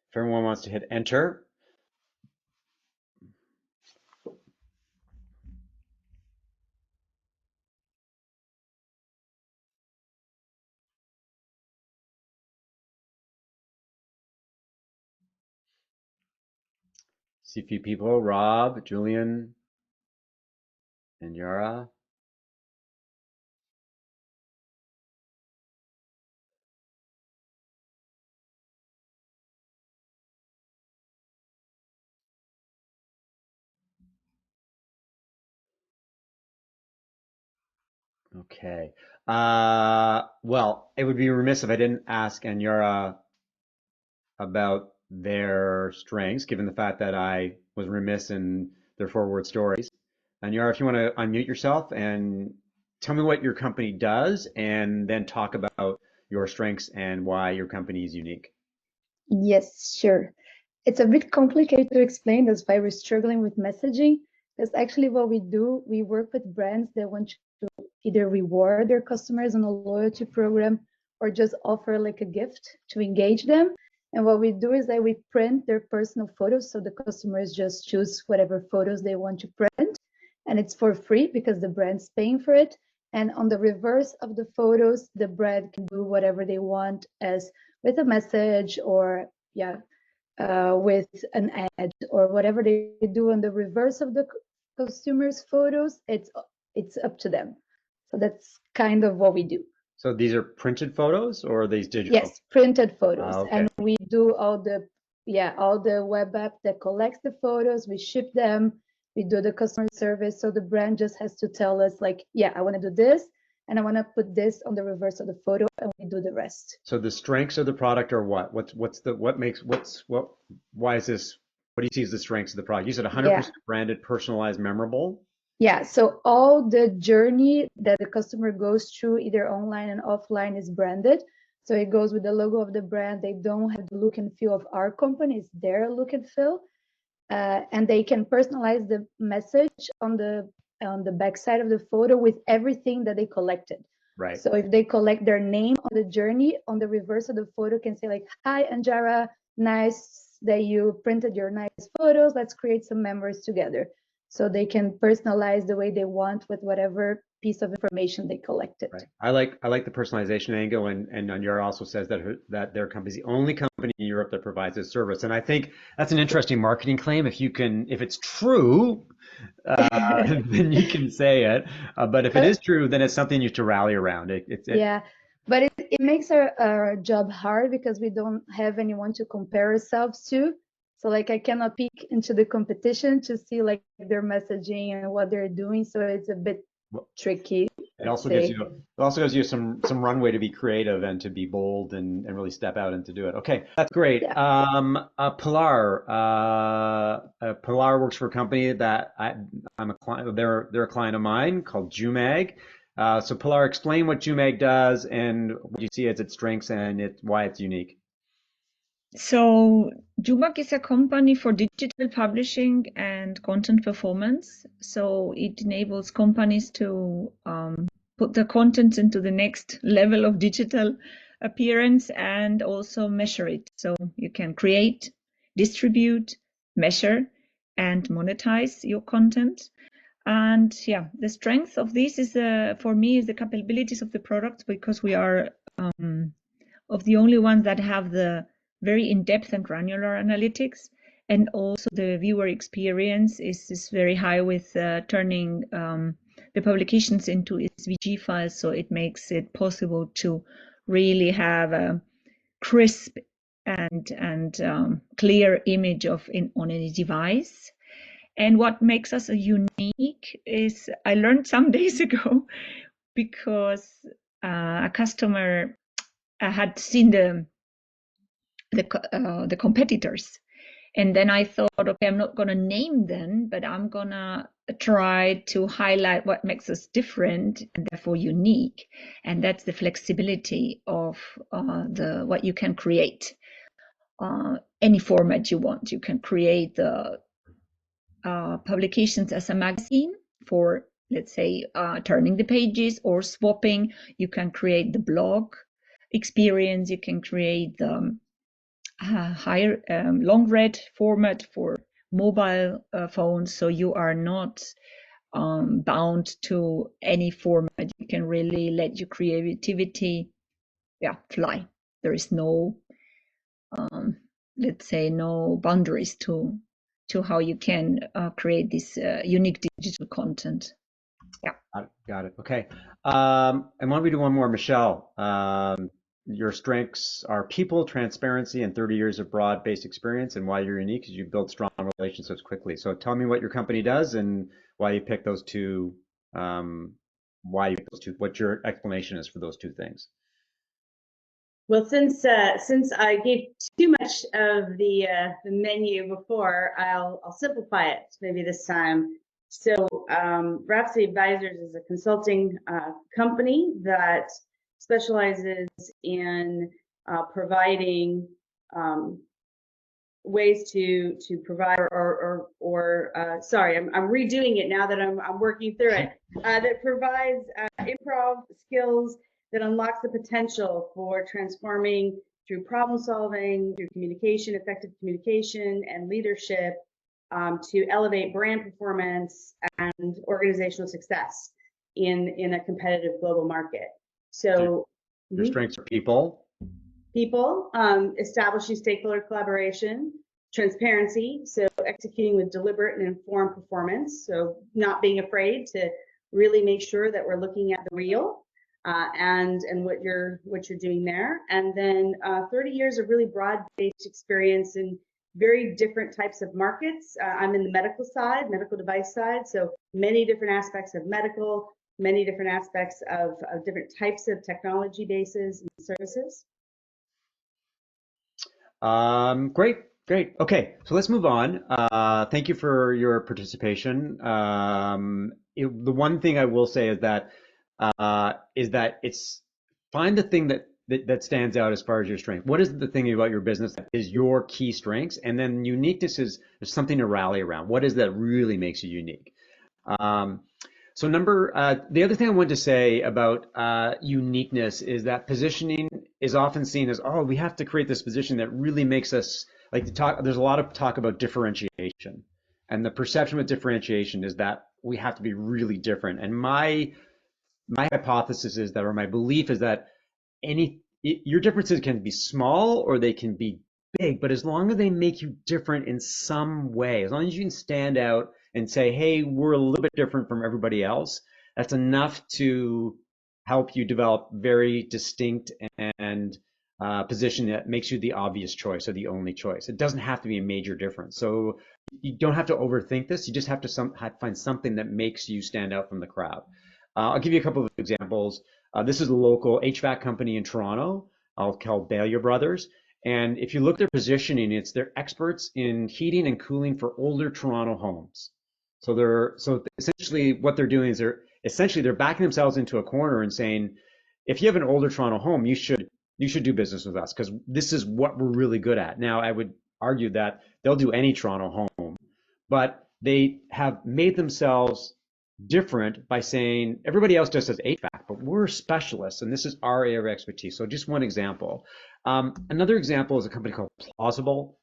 if everyone wants to hit enter. See a few people, Rob, Julian, and Yara. Okay. Well, it would be remiss if I didn't ask Anyara about their strengths, given the fact that I was remiss in their forward stories. Anyara, if you want to unmute yourself and tell me what your company does, and then talk about your strengths and why your company is unique. Yes, sure. It's a bit complicated to explain. That's why we're struggling with messaging. Because actually, what we do, we work with brands that want to either reward their customers on a loyalty program or just offer like a gift to engage them. And what we do is that we print their personal photos. So the customers just choose whatever photos they want to print. And it's for free because the brand's paying for it. And on the reverse of the photos, the brand can do whatever they want as with a message or with an ad or whatever they do on the reverse of the consumer's photos. It's up to them. So that's kind of what we do. So these are printed photos or are these digital? Yes, printed photos. Okay. And we do all the web app that collects the photos, we ship them, we do the customer service. So the brand just has to tell us like, yeah, I want to do this and I want to put this on the reverse of the photo, and we do the rest. So the strengths of the product are what? Why is this, what do you see as the strengths of the product? You said 100% branded, personalized, memorable. Yeah, so all the journey that the customer goes through, either online and offline, is branded. So it goes with the logo of the brand. They don't have the look and feel of our company, it's their look and feel. And they can personalize the message on the back side of the photo with everything that they collected. Right. So if they collect their name on the journey, on the reverse of the photo can say like, hi, Anjara, nice that you printed your nice photos. Let's create some memories together. So they can personalize the way they want with whatever piece of information they collected. Right. I like the personalization angle, and Anjara also says that their company is the only company in Europe that provides this service. And I think that's an interesting marketing claim. If it's true, then you can say it. But if it is true, then it's something you have to rally around. Yeah, but it makes our job hard because we don't have anyone to compare ourselves to. So like I cannot peek into the competition to see like their messaging and what they're doing. So it's a bit tricky. It also gives you some runway to be creative and to be bold and really step out and to do it. Okay, that's great. Yeah. Pilar, Pilar works for a company that I'm a client. They're a client of mine called Jumag. So Pilar, explain what Jumag does and what you see as its strengths and why it's unique. So Jumag is a company for digital publishing and content performance. So it enables companies to put the content into the next level of digital appearance and also measure it. So you can create, distribute, measure, and monetize your content. And yeah, the strength of this is for me is the capabilities of the product, because we are of the only ones that have the very in-depth and granular analytics, and also the viewer experience is very high with turning the publications into SVG files, so it makes it possible to really have a crisp and clear image on any device. And what makes us unique is, I learned some days ago, because a customer had seen the competitors, and then I thought, okay, I'm not going to name them, but I'm going to try to highlight what makes us different and therefore unique, and that's the flexibility of what you can create. Any format you want, you can create the publications as a magazine for, let's say, turning the pages or swapping. You can create the blog experience. You can create the higher long read format for mobile phones, so you are not bound to any format. You can really let your creativity fly. There is no let's say no boundaries to how you can create this unique digital content. Got it. Okay. And why don't we do one more, Michelle? Your strengths are people, transparency, and 30 years of broad-based experience, and why you're unique is you build strong relationships quickly. So tell me what your company does and why you picked those two. Why you picked those two? What your explanation is for those two things? Well, since I gave too much of the menu before, I'll simplify it maybe this time. So Rhapsody Advisors is a consulting company that specializes in providing ways to provide sorry, I'm redoing it now that I'm working through it. That provides improv skills that unlocks the potential for transforming through problem solving, through communication, effective communication, and leadership to elevate brand performance and organizational success in a competitive global market. So your strengths are people, establishing stakeholder collaboration, transparency, so executing with deliberate and informed performance, so not being afraid to really make sure that we're looking at the real and what you're doing there, and then 30 years of really broad-based experience in very different types of markets. I'm in the medical side, medical device side, so many different aspects of medical, many different aspects of different types of technology bases and services. Great. Okay, so let's move on. Thank you for your participation. The one thing I will say is that it's find the thing that stands out as far as your strength. What is the thing about your business that is your key strengths? And then uniqueness is something to rally around. What is that really makes you unique? So the other thing I wanted to say about uniqueness is that positioning is often seen as, oh, we have to create this position that really makes us like to talk. There's a lot of talk about differentiation, and the perception with differentiation is that we have to be really different. And my hypothesis is that, or my belief is that your differences can be small or they can be big, but as long as they make you different in some way, as long as you can stand out and say, hey, we're a little bit different from everybody else, that's enough to help you develop very distinct and position that makes you the obvious choice or the only choice. It doesn't have to be a major difference. So you don't have to overthink this. You just have to find something that makes you stand out from the crowd. I'll give you a couple of examples. This is a local HVAC company in Toronto. I'll call Baillieu Brothers. And if you look at their positioning, they're experts in heating and cooling for older Toronto homes. So essentially what they're doing is they're backing themselves into a corner and saying, if you have an older Toronto home, you should do business with us because this is what we're really good at. Now, I would argue that they'll do any Toronto home, but they have made themselves different by saying everybody else just does HVAC, but we're specialists and this is our area of expertise. So just one example. Another example is a company called Plausible.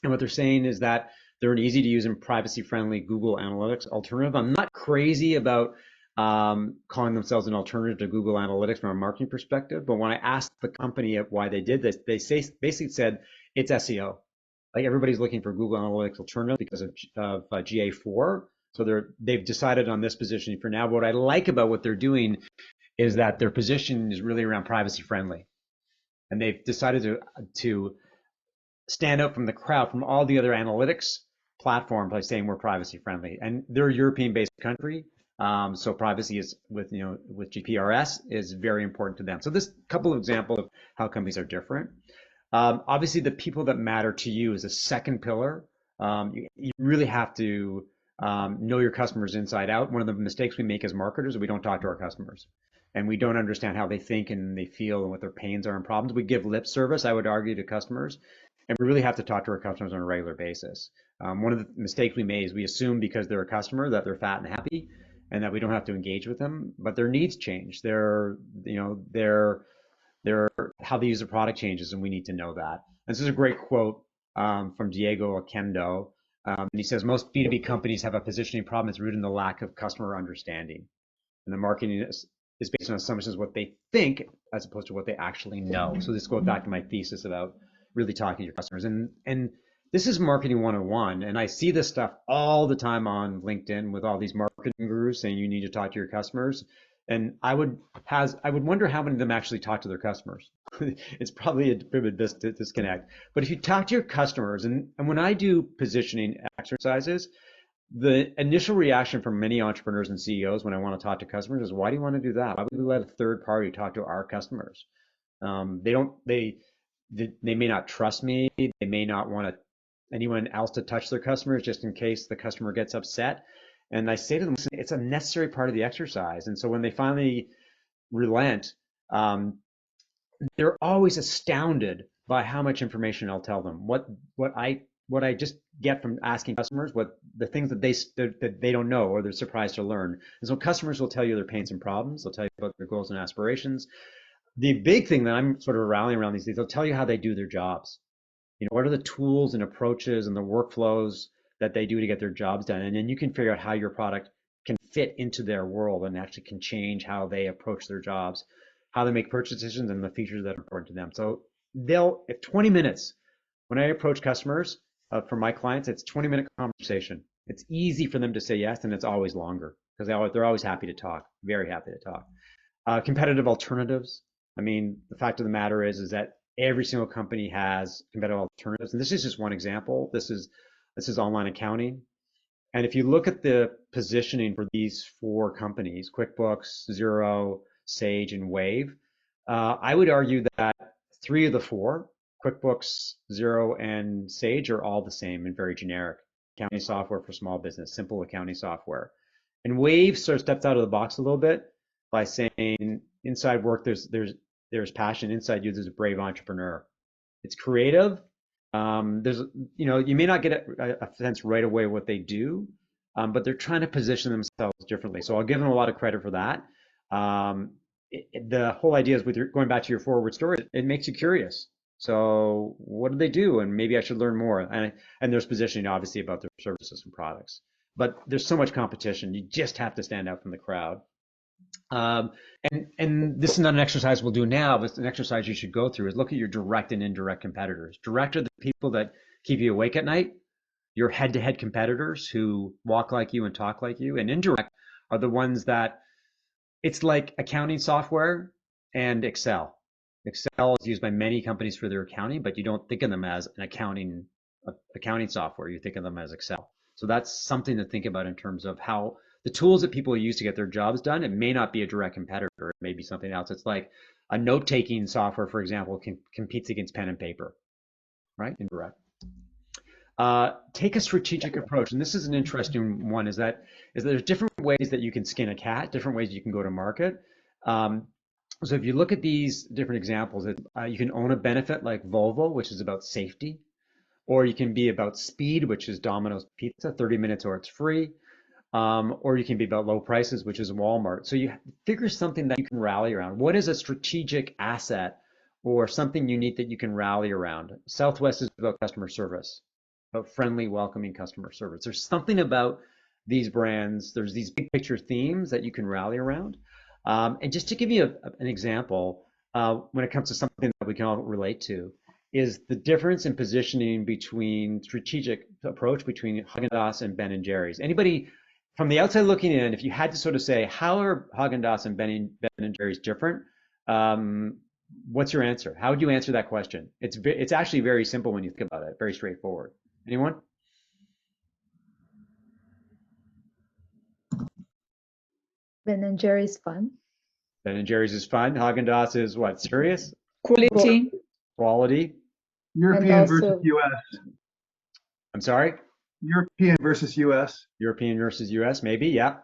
And what they're saying is that they're an easy to use and privacy friendly Google Analytics alternative. I'm not crazy about calling themselves an alternative to Google Analytics from a marketing perspective. But when I asked the company why they did this, they basically said it's SEO. Like everybody's looking for Google Analytics alternative because of GA4. So they've decided on this positioning for now. But what I like about what they're doing is that their position is really around privacy friendly. And they've decided to stand out from the crowd, from all the other analytics platforms by saying we're privacy friendly. And they're a European-based country. So privacy is with GPRS is very important to them. So this couple of examples of how companies are different. Obviously, the people that matter to you is a second pillar. You really have to know your customers inside out. One of the mistakes we make as marketers is we don't talk to our customers. And we don't understand how they think and they feel and what their pains are and problems. We give lip service, I would argue, to customers. And we really have to talk to our customers on a regular basis. One of the mistakes we made is we assume because they're a customer that they're fat and happy and that we don't have to engage with them, but their needs change. Their how they use the product changes, and we need to know that. And this is a great quote from Diego Oquendo. And he says, most B2B companies have a positioning problem that's rooted in the lack of customer understanding. And the marketing is based on assumptions of what they think as opposed to what they actually know. So this goes back to my thesis about really talking to your customers. And this is marketing 101. And I see this stuff all the time on LinkedIn with all these marketing gurus saying you need to talk to your customers. And I would wonder how many of them actually talk to their customers. It's probably a bit of a disconnect. But if you talk to your customers, and when I do positioning exercises, the initial reaction from many entrepreneurs and CEOs when I want to talk to customers is, why do you want to do that? Why would we let a third party talk to our customers? They may not trust me. They may not want anyone else to touch their customers just in case the customer gets upset. And I say to them, it's a necessary part of the exercise. And so when they finally relent, they're always astounded by how much information I'll tell them. What I just get from asking customers, what the things that they don't know or they're surprised to learn. And so customers will tell you their pains and problems. They'll tell you about their goals and aspirations. The big thing that I'm sort of rallying around these days, they'll tell you how they do their jobs. What are the tools and approaches and the workflows that they do to get their jobs done? And then you can figure out how your product can fit into their world and actually can change how they approach their jobs, how they make purchase decisions, and the features that are important to them. So if 20 minutes, when I approach customers for my clients, it's 20-minute conversation. It's easy for them to say yes, and it's always longer because they're always happy to talk, very happy to talk. Competitive alternatives. I mean, the fact of the matter is that every single company has competitive alternatives, and this is just one example. This is online accounting, and if you look at the positioning for these 4 companies, QuickBooks, Xero, Sage, and Wave, I would argue that 3 of the 4, QuickBooks, Xero, and Sage, are all the same and very generic accounting software for small business, simple accounting software. And Wave sort of steps out of the box a little bit by saying, inside work, there's passion. Inside you, there's a brave entrepreneur. It's creative. You may not get a sense right away what they do, but they're trying to position themselves differently. So I'll give them a lot of credit for that. The whole idea is, going back to your forward story, it makes you curious. So what do they do? And maybe I should learn more. And there's positioning, obviously, about their services and products. But there's so much competition. You just have to stand out from the crowd. And this is not an exercise we'll do now, but it's an exercise you should go through, is look at your direct and indirect competitors. Direct are the people that keep you awake at night, your head-to-head competitors who walk like you and talk like you. And indirect are the ones that, it's like accounting software and Excel. Excel is used by many companies for their accounting, but you don't think of them as an accounting software. You think of them as Excel. So that's something to think about in terms of how the tools that people use to get their jobs done. It may not be a direct competitor. It may be something else. It's like a note-taking software, for example, competes against pen and paper, right? Indirect. Take a strategic approach. And this is an interesting one, is that there's different ways that you can skin a cat, different ways you can go to market. So if you look at these different examples, you can own a benefit like Volvo, which is about safety, or you can be about speed, which is Domino's Pizza, 30 minutes or it's free. Or you can be about low prices, which is Walmart. So you figure something that you can rally around. What is a strategic asset or something unique that you can rally around? Southwest is about customer service, about friendly, welcoming customer service. There's something about these brands. There's these big picture themes that you can rally around. And just to give you an example, when it comes to something that we can all relate to, is the difference in positioning between strategic approach between Haagen-Dazs and Ben & Jerry's. Anybody from the outside looking in, if you had to sort of say, how are Haagen-Dazs and Ben & Jerry's different? What's your answer? How would you answer that question? It's actually very simple when you think about it, very straightforward. Anyone? Ben & Jerry's fun. Ben & Jerry's is fun. Haagen-Dazs is what? Serious? Quality. Quality. European versus also- US. I'm sorry? European versus US. European versus US, maybe, yeah.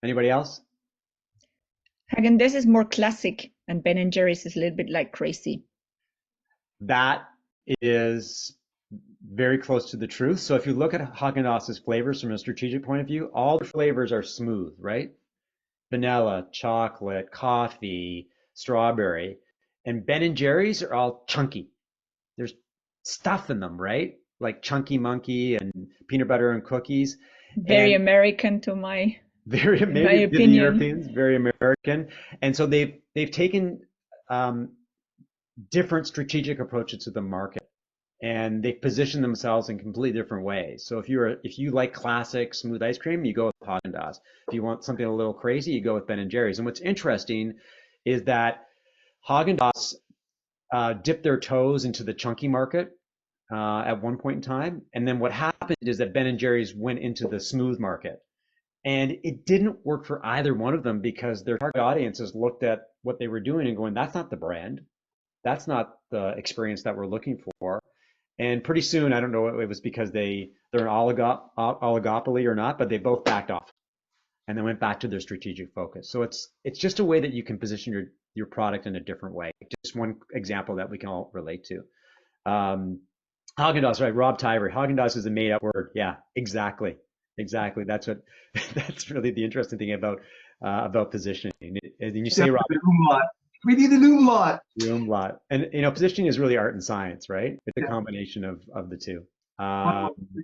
Anybody else? Haagen-Dazs is more classic, and Ben & Jerry's is a little bit like crazy. That is very close to the truth. So if you look at Haagen-Dazs's flavors from a strategic point of view, all the flavors are smooth, right? Vanilla, chocolate, coffee, strawberry, and Ben and Jerry's are all chunky. There's stuff in them, right? Like Chunky Monkey and peanut butter and cookies. Very And American to my very in my maybe to the opinion. Europeans, very American. And so they've taken different strategic approaches to the market, and they position themselves in completely different ways. So if you like classic smooth ice cream, you go with Haagen-Dazs. If you want something a little crazy, you go with Ben and Jerry's. And what's interesting is that Haagen-Dazs dipped their toes into the chunky market at one point in time, and then what happened is that Ben and Jerry's went into the smooth market. And it didn't work for either one of them because their target audiences looked at what they were doing and going, that's not the brand. That's not the experience that we're looking for. And pretty soon, I don't know if it was because they're an oligopoly or not, but they both backed off and then went back to their strategic focus. So it's just a way that you can position your product in a different way. Just one example that we can all relate to. Haagen-Dazs, right? Rob Tyver. Haagen-Dazs is a made-up word. Yeah, exactly. That's that's really the interesting thing about positioning. And you say, Rob, we need an umlaut. the umlaut, and positioning is really art and science, right? It's a combination of the two.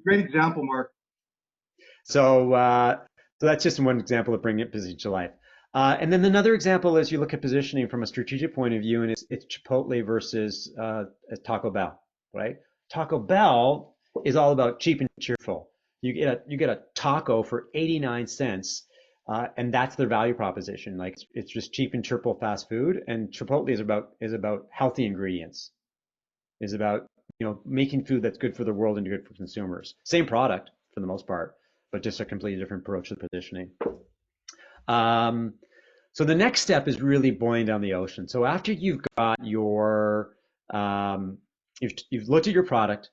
Great example, Mark. So that's just one example of bringing position to life. And then another example is you look at positioning from a strategic point of view, and it's Chipotle versus Taco Bell, right? Taco Bell is all about cheap and cheerful. You get a taco for 89 cents, and that's their value proposition. Like it's just cheap and cheerful fast food. And Chipotle is about healthy ingredients, is about making food that's good for the world and good for consumers. Same product for the most part, but just a completely different approach to positioning. So the next step is really boiling down the ocean. So after you've got your you've looked at your product,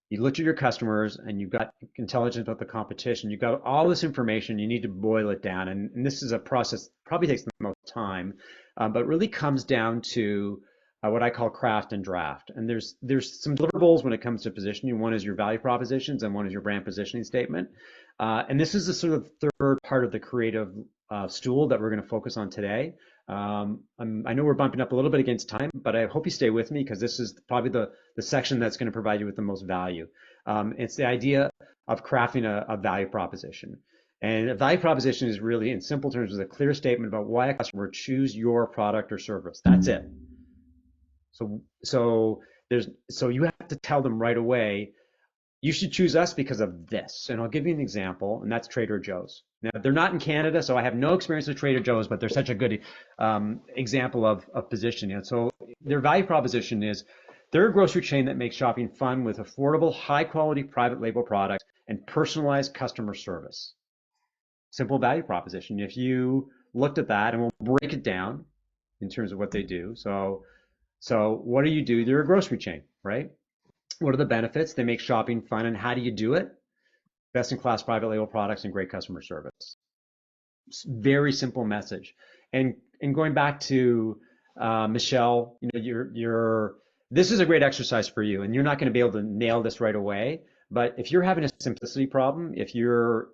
you looked at your customers, and you've got intelligence about the competition. You've got all this information. You need to boil it down, and this is a process probably takes the most time, but really comes down to what I call craft and draft. And there's some deliverables when it comes to positioning. One is your value propositions, and one is your brand positioning statement. And this is the sort of third part of the creative stool that we're going to focus on today. I know we're bumping up a little bit against time, but I hope you stay with me because this is probably the section that's going to provide you with the most value. It's the idea of crafting a value proposition. And a value proposition is really, in simple terms, is a clear statement about why a customer would choose your product or service. That's it. So you have to tell them right away, you should choose us because of this. And I'll give you an example, and that's Trader Joe's. Now, they're not in Canada, so I have no experience with Trader Joe's, but they're such a good example of positioning. And so their value proposition is they're a grocery chain that makes shopping fun with affordable, high-quality private label products and personalized customer service. Simple value proposition. If you looked at that, and we'll break it down in terms of what they do. So what do you do? They're a grocery chain, right? What are the benefits? They make shopping fun. And how do you do it? Best-in-class private label products and great customer service. Very simple message. And going back to Michelle, this is a great exercise for you, and you're not going to be able to nail this right away. But if you're having a simplicity problem, if you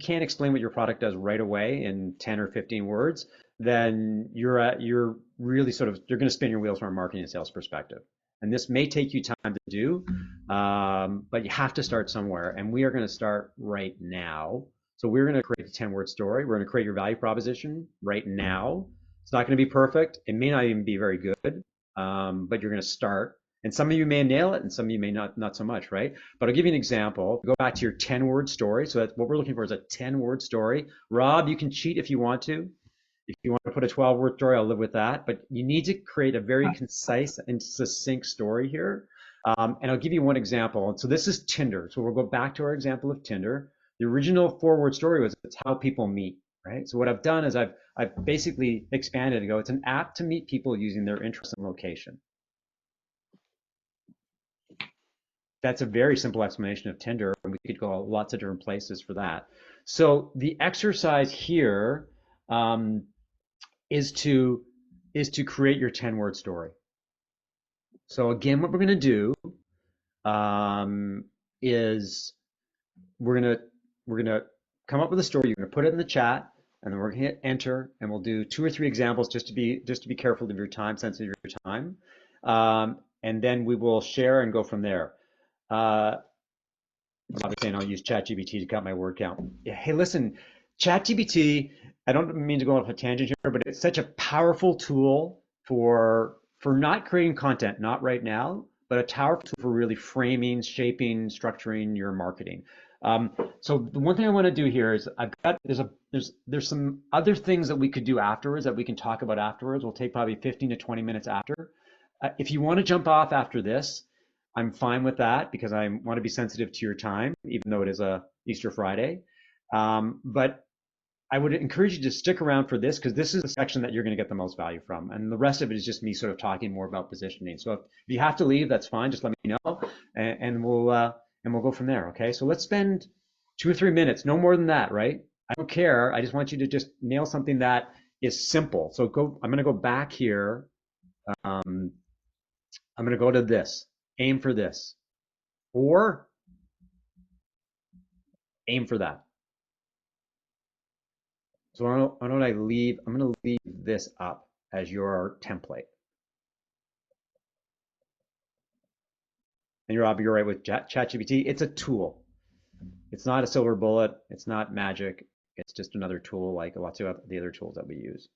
can't explain what your product does right away in 10 or 15 words, then you're really you're going to spin your wheels from a marketing and sales perspective. And this may take you time to do, but you have to start somewhere. And we are going to start right now. So we're going to create a 10-word story. We're going to create your value proposition right now. It's not going to be perfect. It may not even be very good, but you're going to start. And some of you may nail it, and some of you may not so much, right? But I'll give you an example. Go back to your 10-word story. So that's what we're looking for is a 10-word story. Rob, you can cheat if you want to. If you want to put a 12-word story, I'll live with that. But you need to create a very concise and succinct story here. And I'll give you one example. And so this is Tinder. So we'll go back to our example of Tinder. The original 4-word story was it's how people meet, right? So what I've done is I've basically expanded and go, it's an app to meet people using their interest and location. That's a very simple explanation of Tinder, and we could go lots of different places for that. So the exercise here is to create your 10-word story. So again, what we're going to do is we're going to come up with a story. You're going to put it in the chat. and then we're gonna hit enter, and we'll do 2 or 3 examples just to be careful of your time, sensitive of your time, and then we will share and go from there. Obviously, and I'll use ChatGPT to cut my word count. Yeah, hey, listen, ChatGPT. I don't mean to go off a tangent here, but it's such a powerful tool for not creating content, not right now, but a powerful tool for really framing, shaping, structuring your marketing. So the one thing I want to do here is there's some other things that we could do afterwards that we can talk about afterwards. We'll take probably 15 to 20 minutes after. If you want to jump off after this, I'm fine with that because I want to be sensitive to your time, even though it is a Easter Friday. But I would encourage you to stick around for this because this is the section that you're going to get the most value from. And the rest of it is just me sort of talking more about positioning. So if you have to leave, that's fine. Just let me know and we'll go from there. Okay. So let's spend 2 or 3 minutes, no more than that, right? I don't care. I just want you to just nail something that is simple. So I'm going to go back here. I'm going to go to this, aim for this, or aim for that. So why don't I leave? I'm going to leave this up as your template. And you're right with ChatGPT. It's a tool. It's not a silver bullet. It's not magic. It's just another tool like lots of the other tools that we use.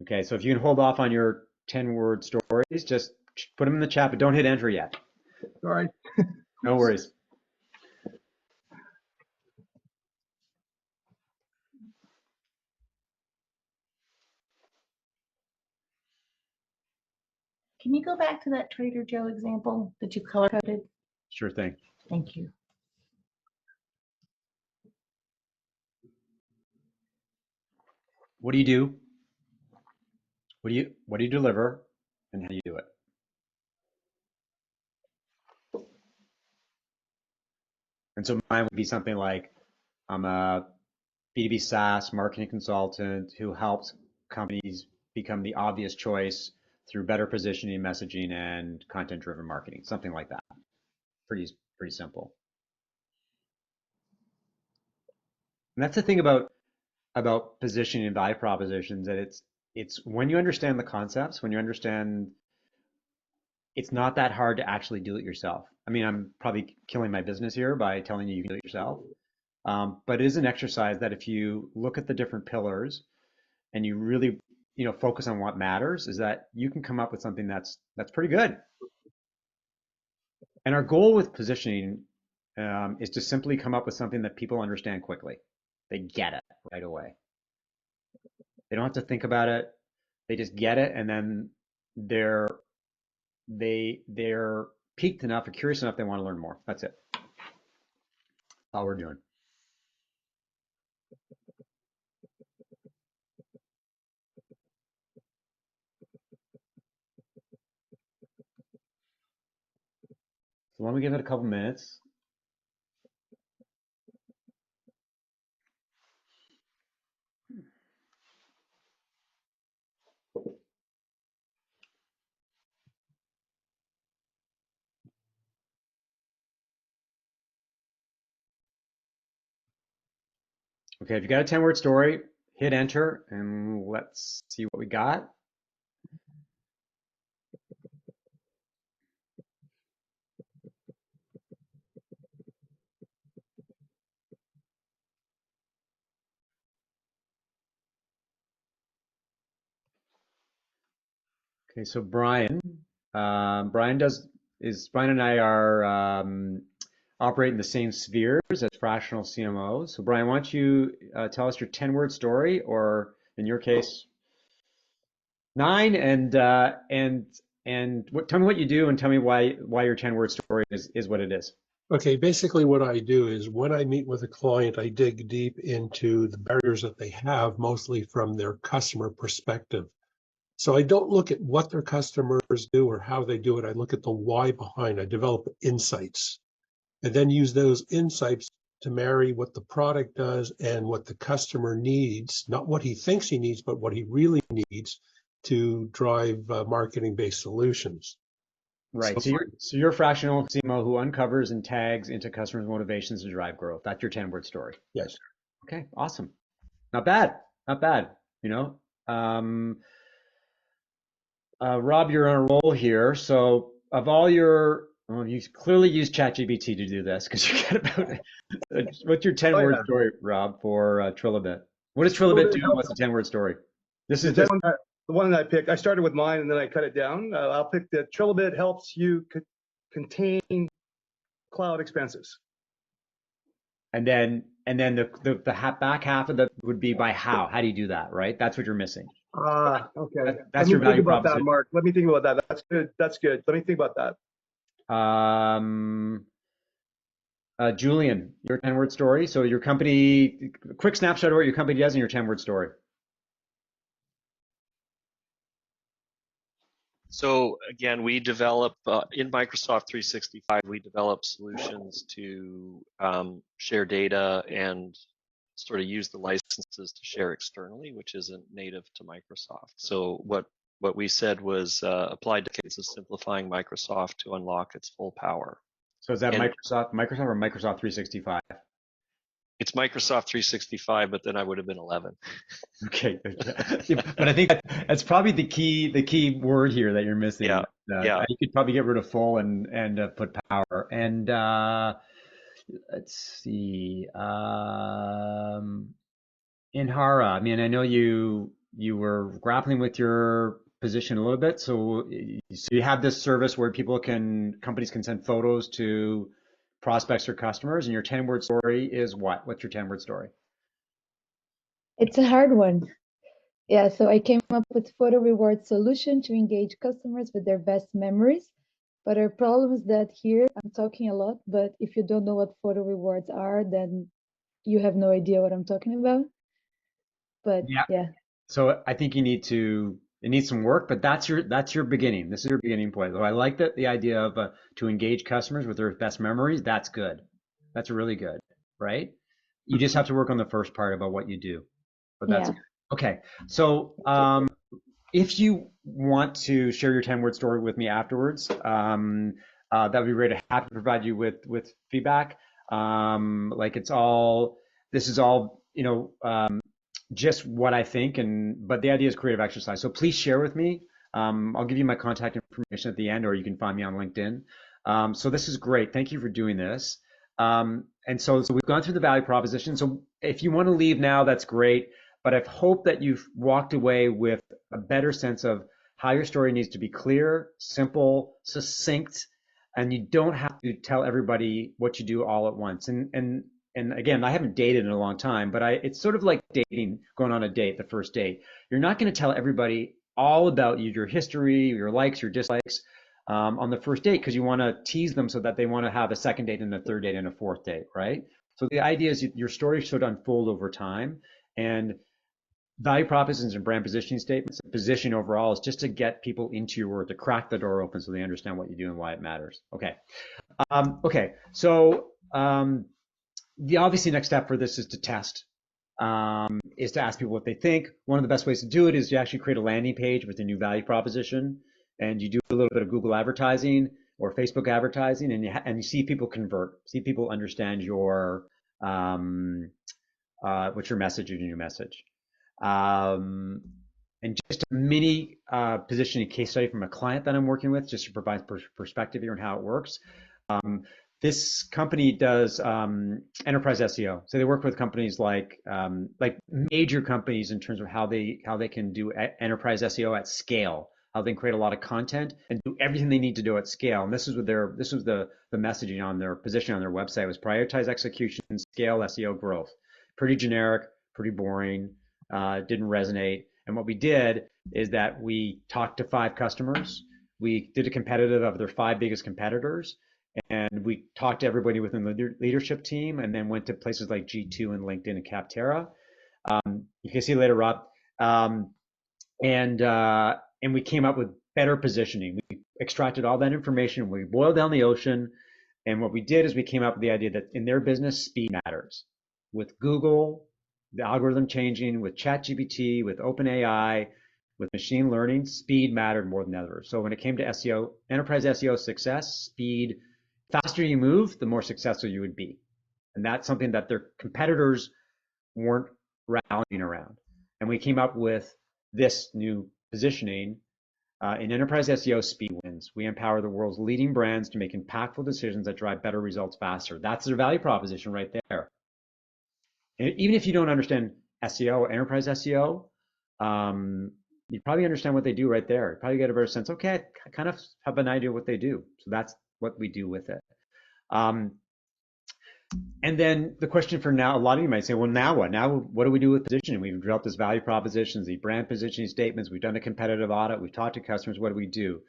Okay, so if you can hold off on your 10-word stories, just put them in the chat, but don't hit enter yet. All right. No worries. Can you go back to that Trader Joe example that you color coded? Sure thing. Thank you. What do you do? What do you deliver, and how do you do it? And so mine would be something like, I'm a B2B SaaS marketing consultant who helps companies become the obvious choice through better positioning, messaging, and content-driven marketing, something like that. Pretty simple. And that's the thing about positioning and value propositions, that it's when you understand the concepts, when you understand, it's not that hard to actually do it yourself. I mean, I'm probably killing my business here by telling you can do it yourself. But it is an exercise that if you look at the different pillars and you really, focus on what matters, is that you can come up with something that's pretty good. And our goal with positioning is to simply come up with something that people understand quickly. They get it right away. They don't have to think about it. They just get it, and then they're piqued enough or curious enough they want to learn more. That's it. That's all we're doing. So let me give it a couple minutes. Okay, if you got a 10-word story, hit enter and let's see what we got. Okay, so Brian and I are operating the same spheres as fractional CMOs. So Brian, why don't you tell us your 10-word story, or in your case, 9, and tell me what you do and tell me why your 10-word story is what it is. Okay, basically what I do is when I meet with a client, I dig deep into the barriers that they have, mostly from their customer perspective. So I don't look at what their customers do or how they do it. I look at the why behind. I develop insights and then use those insights to marry what the product does and what the customer needs, not what he thinks he needs, but what he really needs to drive marketing-based solutions. Right. So you're a fractional CMO who uncovers and tags into customers' motivations to drive growth. That's your 10-word story. Yes. Okay, awesome. Not bad. Not bad. You know, Rob, you're on a roll here. So of all your, well, you clearly use ChatGPT to do this because you get about, what's your 10-word yeah. story, Rob, for Trilobit? What does Trilobit do? What's the 10-word story? This is The just, one that I picked, I started with mine and then I cut it down. I'll pick that Trilobit helps you contain cloud expenses. and then the back half of that would be by how. How do you do that, right? That's what you're missing. Okay. That's Let your me think value about that, proposition. Mark. Let me think about that. That's good. That's good. Let me think about that. Julian, your 10-word story. So your company, quick snapshot of what your company does in your 10-word story. So again, we develop in Microsoft 365, we develop solutions to share data and sort of use the licenses to share externally, which isn't native to Microsoft. So what we said was applied to cases simplifying Microsoft to unlock its full power. So is that And Microsoft or Microsoft 365? it's Microsoft 365, but then I would have been 11. Okay, but I think that's probably the key word here that you're missing. Yeah, yeah. You could probably get rid of full and put power. And let's see, Inhara. I mean, I know you were grappling with your position a little bit. So you have this service where companies can send photos to prospects or customers, and your 10-word story is what? What's your 10-word story? It's a hard one. Yeah, so I came up with photo reward solution to engage customers with their best memories. But our problem is that here I'm talking a lot, but if you don't know what photo rewards are, then you have no idea what I'm talking about. But yeah. So I think it needs some work, but that's your beginning. This is your beginning point. So I like the idea of to engage customers with their best memories. That's good. That's really good, right? You just have to work on the first part about what you do, but that's Yeah. okay. So if you want to share your 10-word story with me afterwards, that would be great. I'm happy to provide you with feedback. Like this is all, just what I think, but the idea is creative exercise. So please share with me. I'll give you my contact information at the end, or you can find me on LinkedIn. So this is great. Thank you for doing this. And so we've gone through the value proposition. So if you want to leave now, that's great. But I hope that you've walked away with a better sense of how your story needs to be clear, simple, succinct, and you don't have to tell everybody what you do all at once. And again, I haven't dated in a long time, but it's sort of like dating, going on a date, the first date. You're not going to tell everybody all about you, your history, your likes, your dislikes on the first date, because you want to tease them so that they want to have a second date and a third date and a fourth date, right? So the idea is your story should unfold over time, and value propositions and brand positioning statements, positioning overall is just to get people into your work, to crack the door open so they understand what you do and why it matters. Okay. So the obviously next step for this is to test, is to ask people what they think. One of the best ways to do it is you actually create a landing page with a new value proposition, and you do a little bit of Google advertising or Facebook advertising, and you see people convert, see people understand your what's your message and your message. And just a mini positioning case study from a client that I'm working with, just to provide perspective here on how it works. This company does enterprise SEO. So they work with companies like major companies in terms of how they can do enterprise SEO at scale, how they can create a lot of content and do everything they need to do at scale. And this was the messaging on their position on their website was prioritize execution, scale SEO growth. Pretty generic, pretty boring, didn't resonate. And what we did is that we talked to 5 customers. We did a competitive of their 5 biggest competitors. And we talked to everybody within the leadership team, and then went to places like G2 and LinkedIn and Capterra. You can see later, Rob. And we came up with better positioning. We extracted all that information. We boiled down the ocean. And what we did is we came up with the idea that in their business, speed matters. With Google, the algorithm changing, with ChatGPT, with OpenAI, with machine learning, speed mattered more than ever. So when it came to SEO, enterprise SEO success, speed, faster you move, the more successful you would be. And that's something that their competitors weren't rallying around. And we came up with this new positioning. In enterprise SEO, speed wins. We empower the world's leading brands to make impactful decisions that drive better results faster. That's their value proposition right there. And even if you don't understand SEO, enterprise SEO, you probably understand what they do right there. You probably get a better sense, okay, I kind of have an idea what they do. So that's what we do with it. And then the question for now, a lot of you might say, well, now what? Now what do we do with positioning? We've developed this value propositions, the brand positioning statements. We've done a competitive audit. We've talked to customers. What do we do?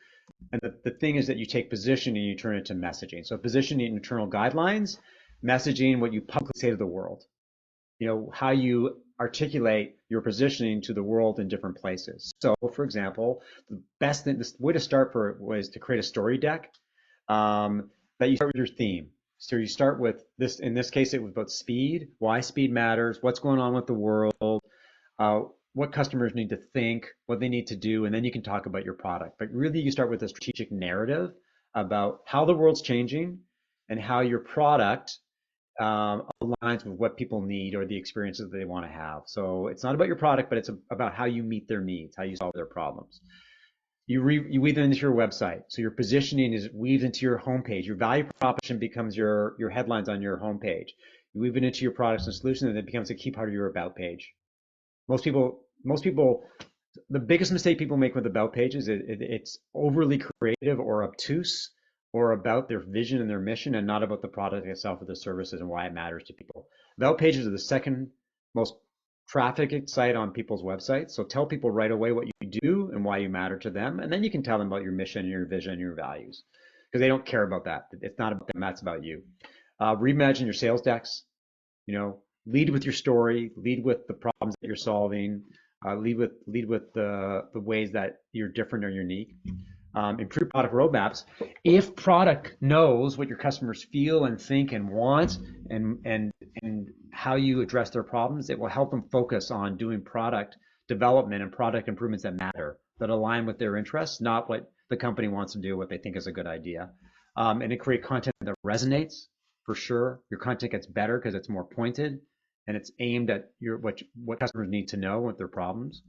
And the thing is that you take positioning and you turn it into messaging. So positioning, internal guidelines, messaging, what you publicly say to the world. You know, how you articulate your positioning to the world in different places. So, for example, the best thing, the way to start for was to create a story deck that you start with your theme. So you start with this, in this case, it was about speed, why speed matters, what's going on with the world, what customers need to think, what they need to do, and then you can talk about your product. But really, you start with a strategic narrative about how the world's changing and how your product aligns with what people need or the experiences that they want to have. So it's not about your product, but it's about how you meet their needs, how you solve their problems. You weave it into your website. So your positioning is weaved into your homepage. Your value proposition becomes your headlines on your homepage. You weave it into your products and solutions, and it becomes a key part of your about page. Most people, the biggest mistake people make with about pages is it's overly creative or obtuse, or about their vision and their mission, and not about the product itself or the services and why it matters to people. About pages are the second most trafficked site on people's websites. So tell people right away what you do and why you matter to them, and then you can tell them about your mission and your vision and your values, because they don't care about that. It's not about them, that's about you. Reimagine your sales decks. You know, lead with your story, lead with the problems that you're solving, lead with the ways that you're different or unique. Improve product roadmaps. If product knows what your customers feel and think and want, and how you address their problems, it will help them focus on doing product development and product improvements that matter, that align with their interests, not what the company wants to do, what they think is a good idea. And it create content that resonates, for sure. Your content gets better because it's more pointed and it's aimed at what customers need to know, what their problems.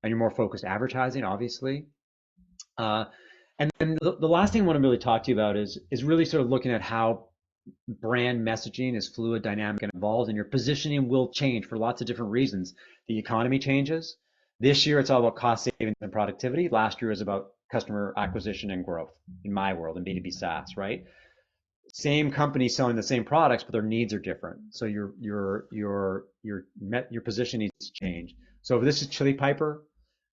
And you're more focused advertising, obviously. And then the last thing I want to really talk to you about is really sort of looking at how brand messaging is fluid, dynamic, and evolves, and your positioning will change for lots of different reasons. The economy changes. This year, it's all about cost savings and productivity. Last year is about customer acquisition and growth in my world, in B2B SaaS, right? Same company selling the same products, but their needs are different. So your position needs to change. So this is Chili Piper,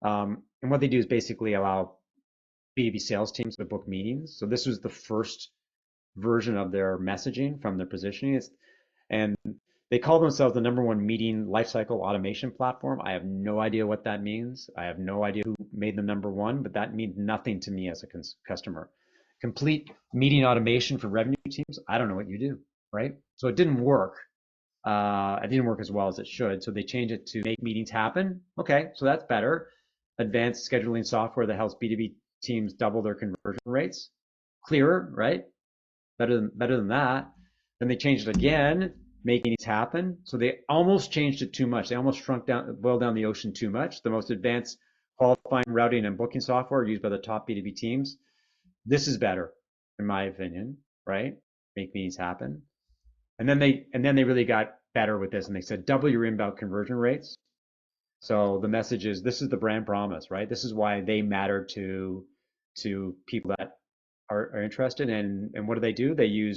and what they do is basically allow B2B sales teams to book meetings. So this was the first version of their messaging from their positioning. And they call themselves the #1 meeting lifecycle automation platform. I have no idea what that means. I have no idea who made them #1, but that means nothing to me as a customer. Complete meeting automation for revenue teams. I don't know what you do, right? So it didn't work. It didn't work as well as it should. So they changed it to make meetings happen. Okay, so that's better. Advanced scheduling software that helps B2B teams double their conversion rates. Clearer, right? Better than that. Then they changed it again, make meetings happen. So they almost changed it too much. They almost boiled down the ocean too much. The most advanced qualifying, routing, and booking software used by the top B2B teams. This is better, in my opinion, right? Make meetings happen. And then they really got better with this, and they said double your inbound conversion rates. So the message is, this is the brand promise, right? This is why they matter to people that are interested. And what do? They do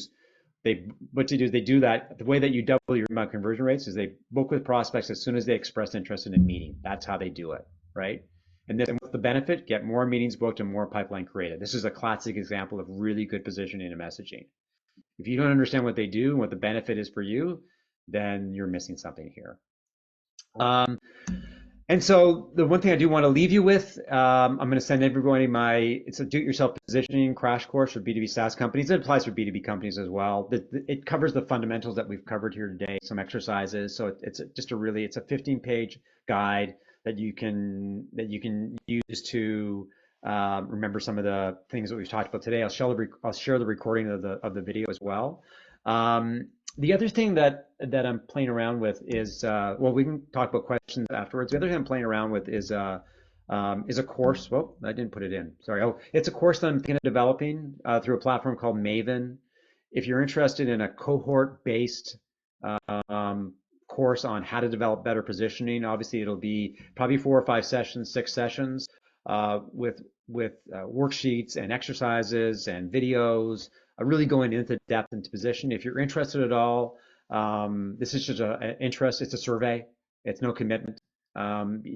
that. The way that you double your inbound conversion rates is they book with prospects as soon as they express interest in a meeting. That's how they do it, right? And what's the benefit? Get more meetings booked and more pipeline created. This is a classic example of really good positioning and messaging. If you don't understand what they do and what the benefit is for you, then you're missing something here. And so the one thing I do want to leave you with, I'm going to send everybody it's a do-it-yourself positioning crash course for B2B SaaS companies. It applies for B2B companies as well. It covers the fundamentals that we've covered here today, some exercises. So it's a 15-page guide that you can use to remember some of the things that we've talked about today. I'll share the recording of the video as well. The other thing that I'm playing around with is well, we can talk about questions afterwards. The other thing I'm playing around with is a course. Well, I didn't put it in. Sorry. Oh, it's a course that I'm thinking of developing through a platform called Maven. If you're interested in a cohort-based course on how to develop better positioning, obviously it'll be probably 4 or 5 sessions, 6 sessions with worksheets and exercises and videos, really going into depth into position. If you're interested at all, this is just an interest. It's a survey. It's no commitment.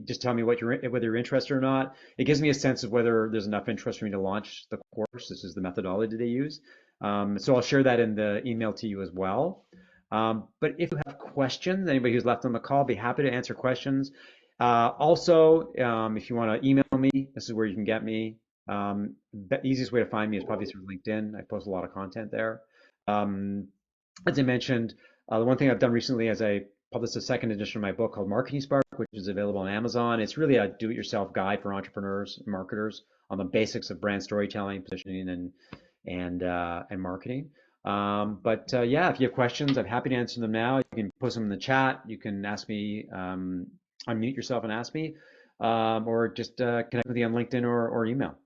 Just tell me whether you're interested or not. It gives me a sense of whether there's enough interest for me to launch the course. This is the methodology they use. So I'll share that in the email to you as well. But if you have questions, anybody who's left on the call, I'll be happy to answer questions. Also, if you want to email me, this is where you can get me. The easiest way to find me is probably through LinkedIn. I post a lot of content there. As I mentioned, the one thing I've done recently is I published a second edition of my book called Marketing Spark, which is available on Amazon. It's really a do-it-yourself guide for entrepreneurs and marketers on the basics of brand storytelling, positioning, and marketing. Yeah, if you have questions, I'm happy to answer them now. You can post them in the chat. You can ask me, unmute yourself and ask me, or just connect with me on LinkedIn or email.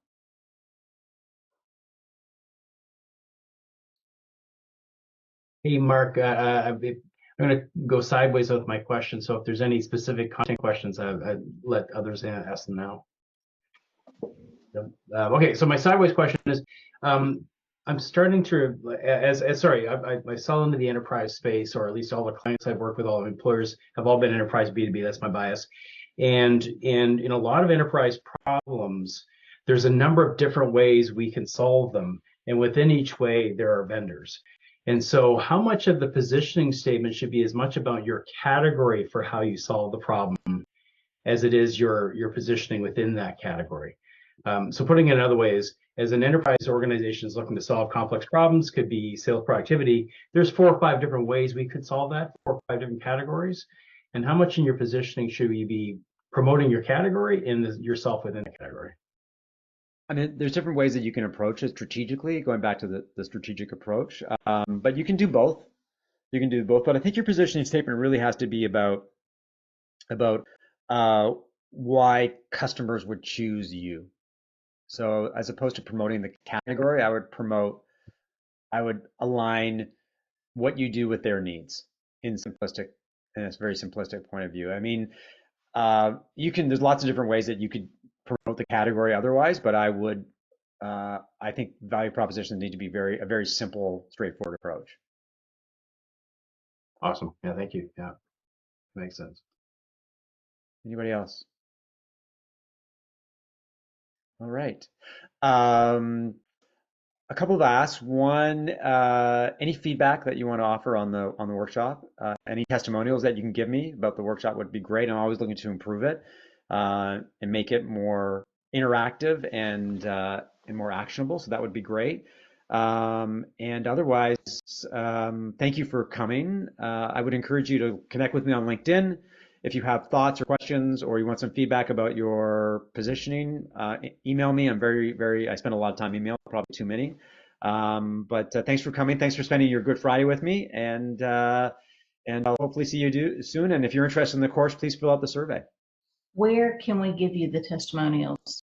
Hey, Mark, I'm going to go sideways with my question. So if there's any specific content questions, I'd let others ask them now. Okay, so my sideways question is, I'm starting to, I sell into the enterprise space, or at least all the clients I've worked with, all the employers have all been enterprise B2B. That's my bias. And in a lot of enterprise problems, there's a number of different ways we can solve them. And within each way, there are vendors. And so how much of the positioning statement should be as much about your category for how you solve the problem as it is your positioning within that category? So putting it in other ways, as an enterprise organization is looking to solve complex problems, could be sales productivity, there's 4 or 5 different ways we could solve that, 4 or 5 different categories. And how much in your positioning should we be promoting your category and yourself within the category? I mean, there's different ways that you can approach it strategically, going back to the strategic approach, but you can do both. You can do both, but I think your positioning statement really has to be about why customers would choose you. So as opposed to promoting the category, I would align what you do with their needs in a very simplistic point of view. I mean, there's lots of different ways that you could promote the category otherwise, but I think value propositions need to be a very simple, straightforward approach. Awesome. Yeah, thank you. Yeah, makes sense. Anybody else? All right. A couple of asks. One, any feedback that you want to offer on the workshop? Any testimonials that you can give me about the workshop would be great. I'm always looking to improve it and make it more interactive and more actionable. So that would be great. And otherwise, thank you for coming. I would encourage you to connect with me on LinkedIn. If you have thoughts or questions, or you want some feedback about your positioning, email me. I'm I spend a lot of time emailing, probably too many. But thanks for coming. Thanks for spending your Good Friday with me, and I'll hopefully see you soon. And if you're interested in the course, please fill out the survey. Where can we give you the testimonials?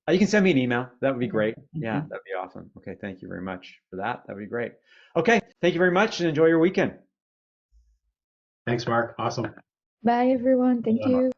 You can send me an email. That would be great. Yeah, that'd be awesome. Okay, thank you very much for that. That would be great. Okay, thank you very much, and enjoy your weekend. Thanks, Mark. Awesome. Bye, everyone. Thank you.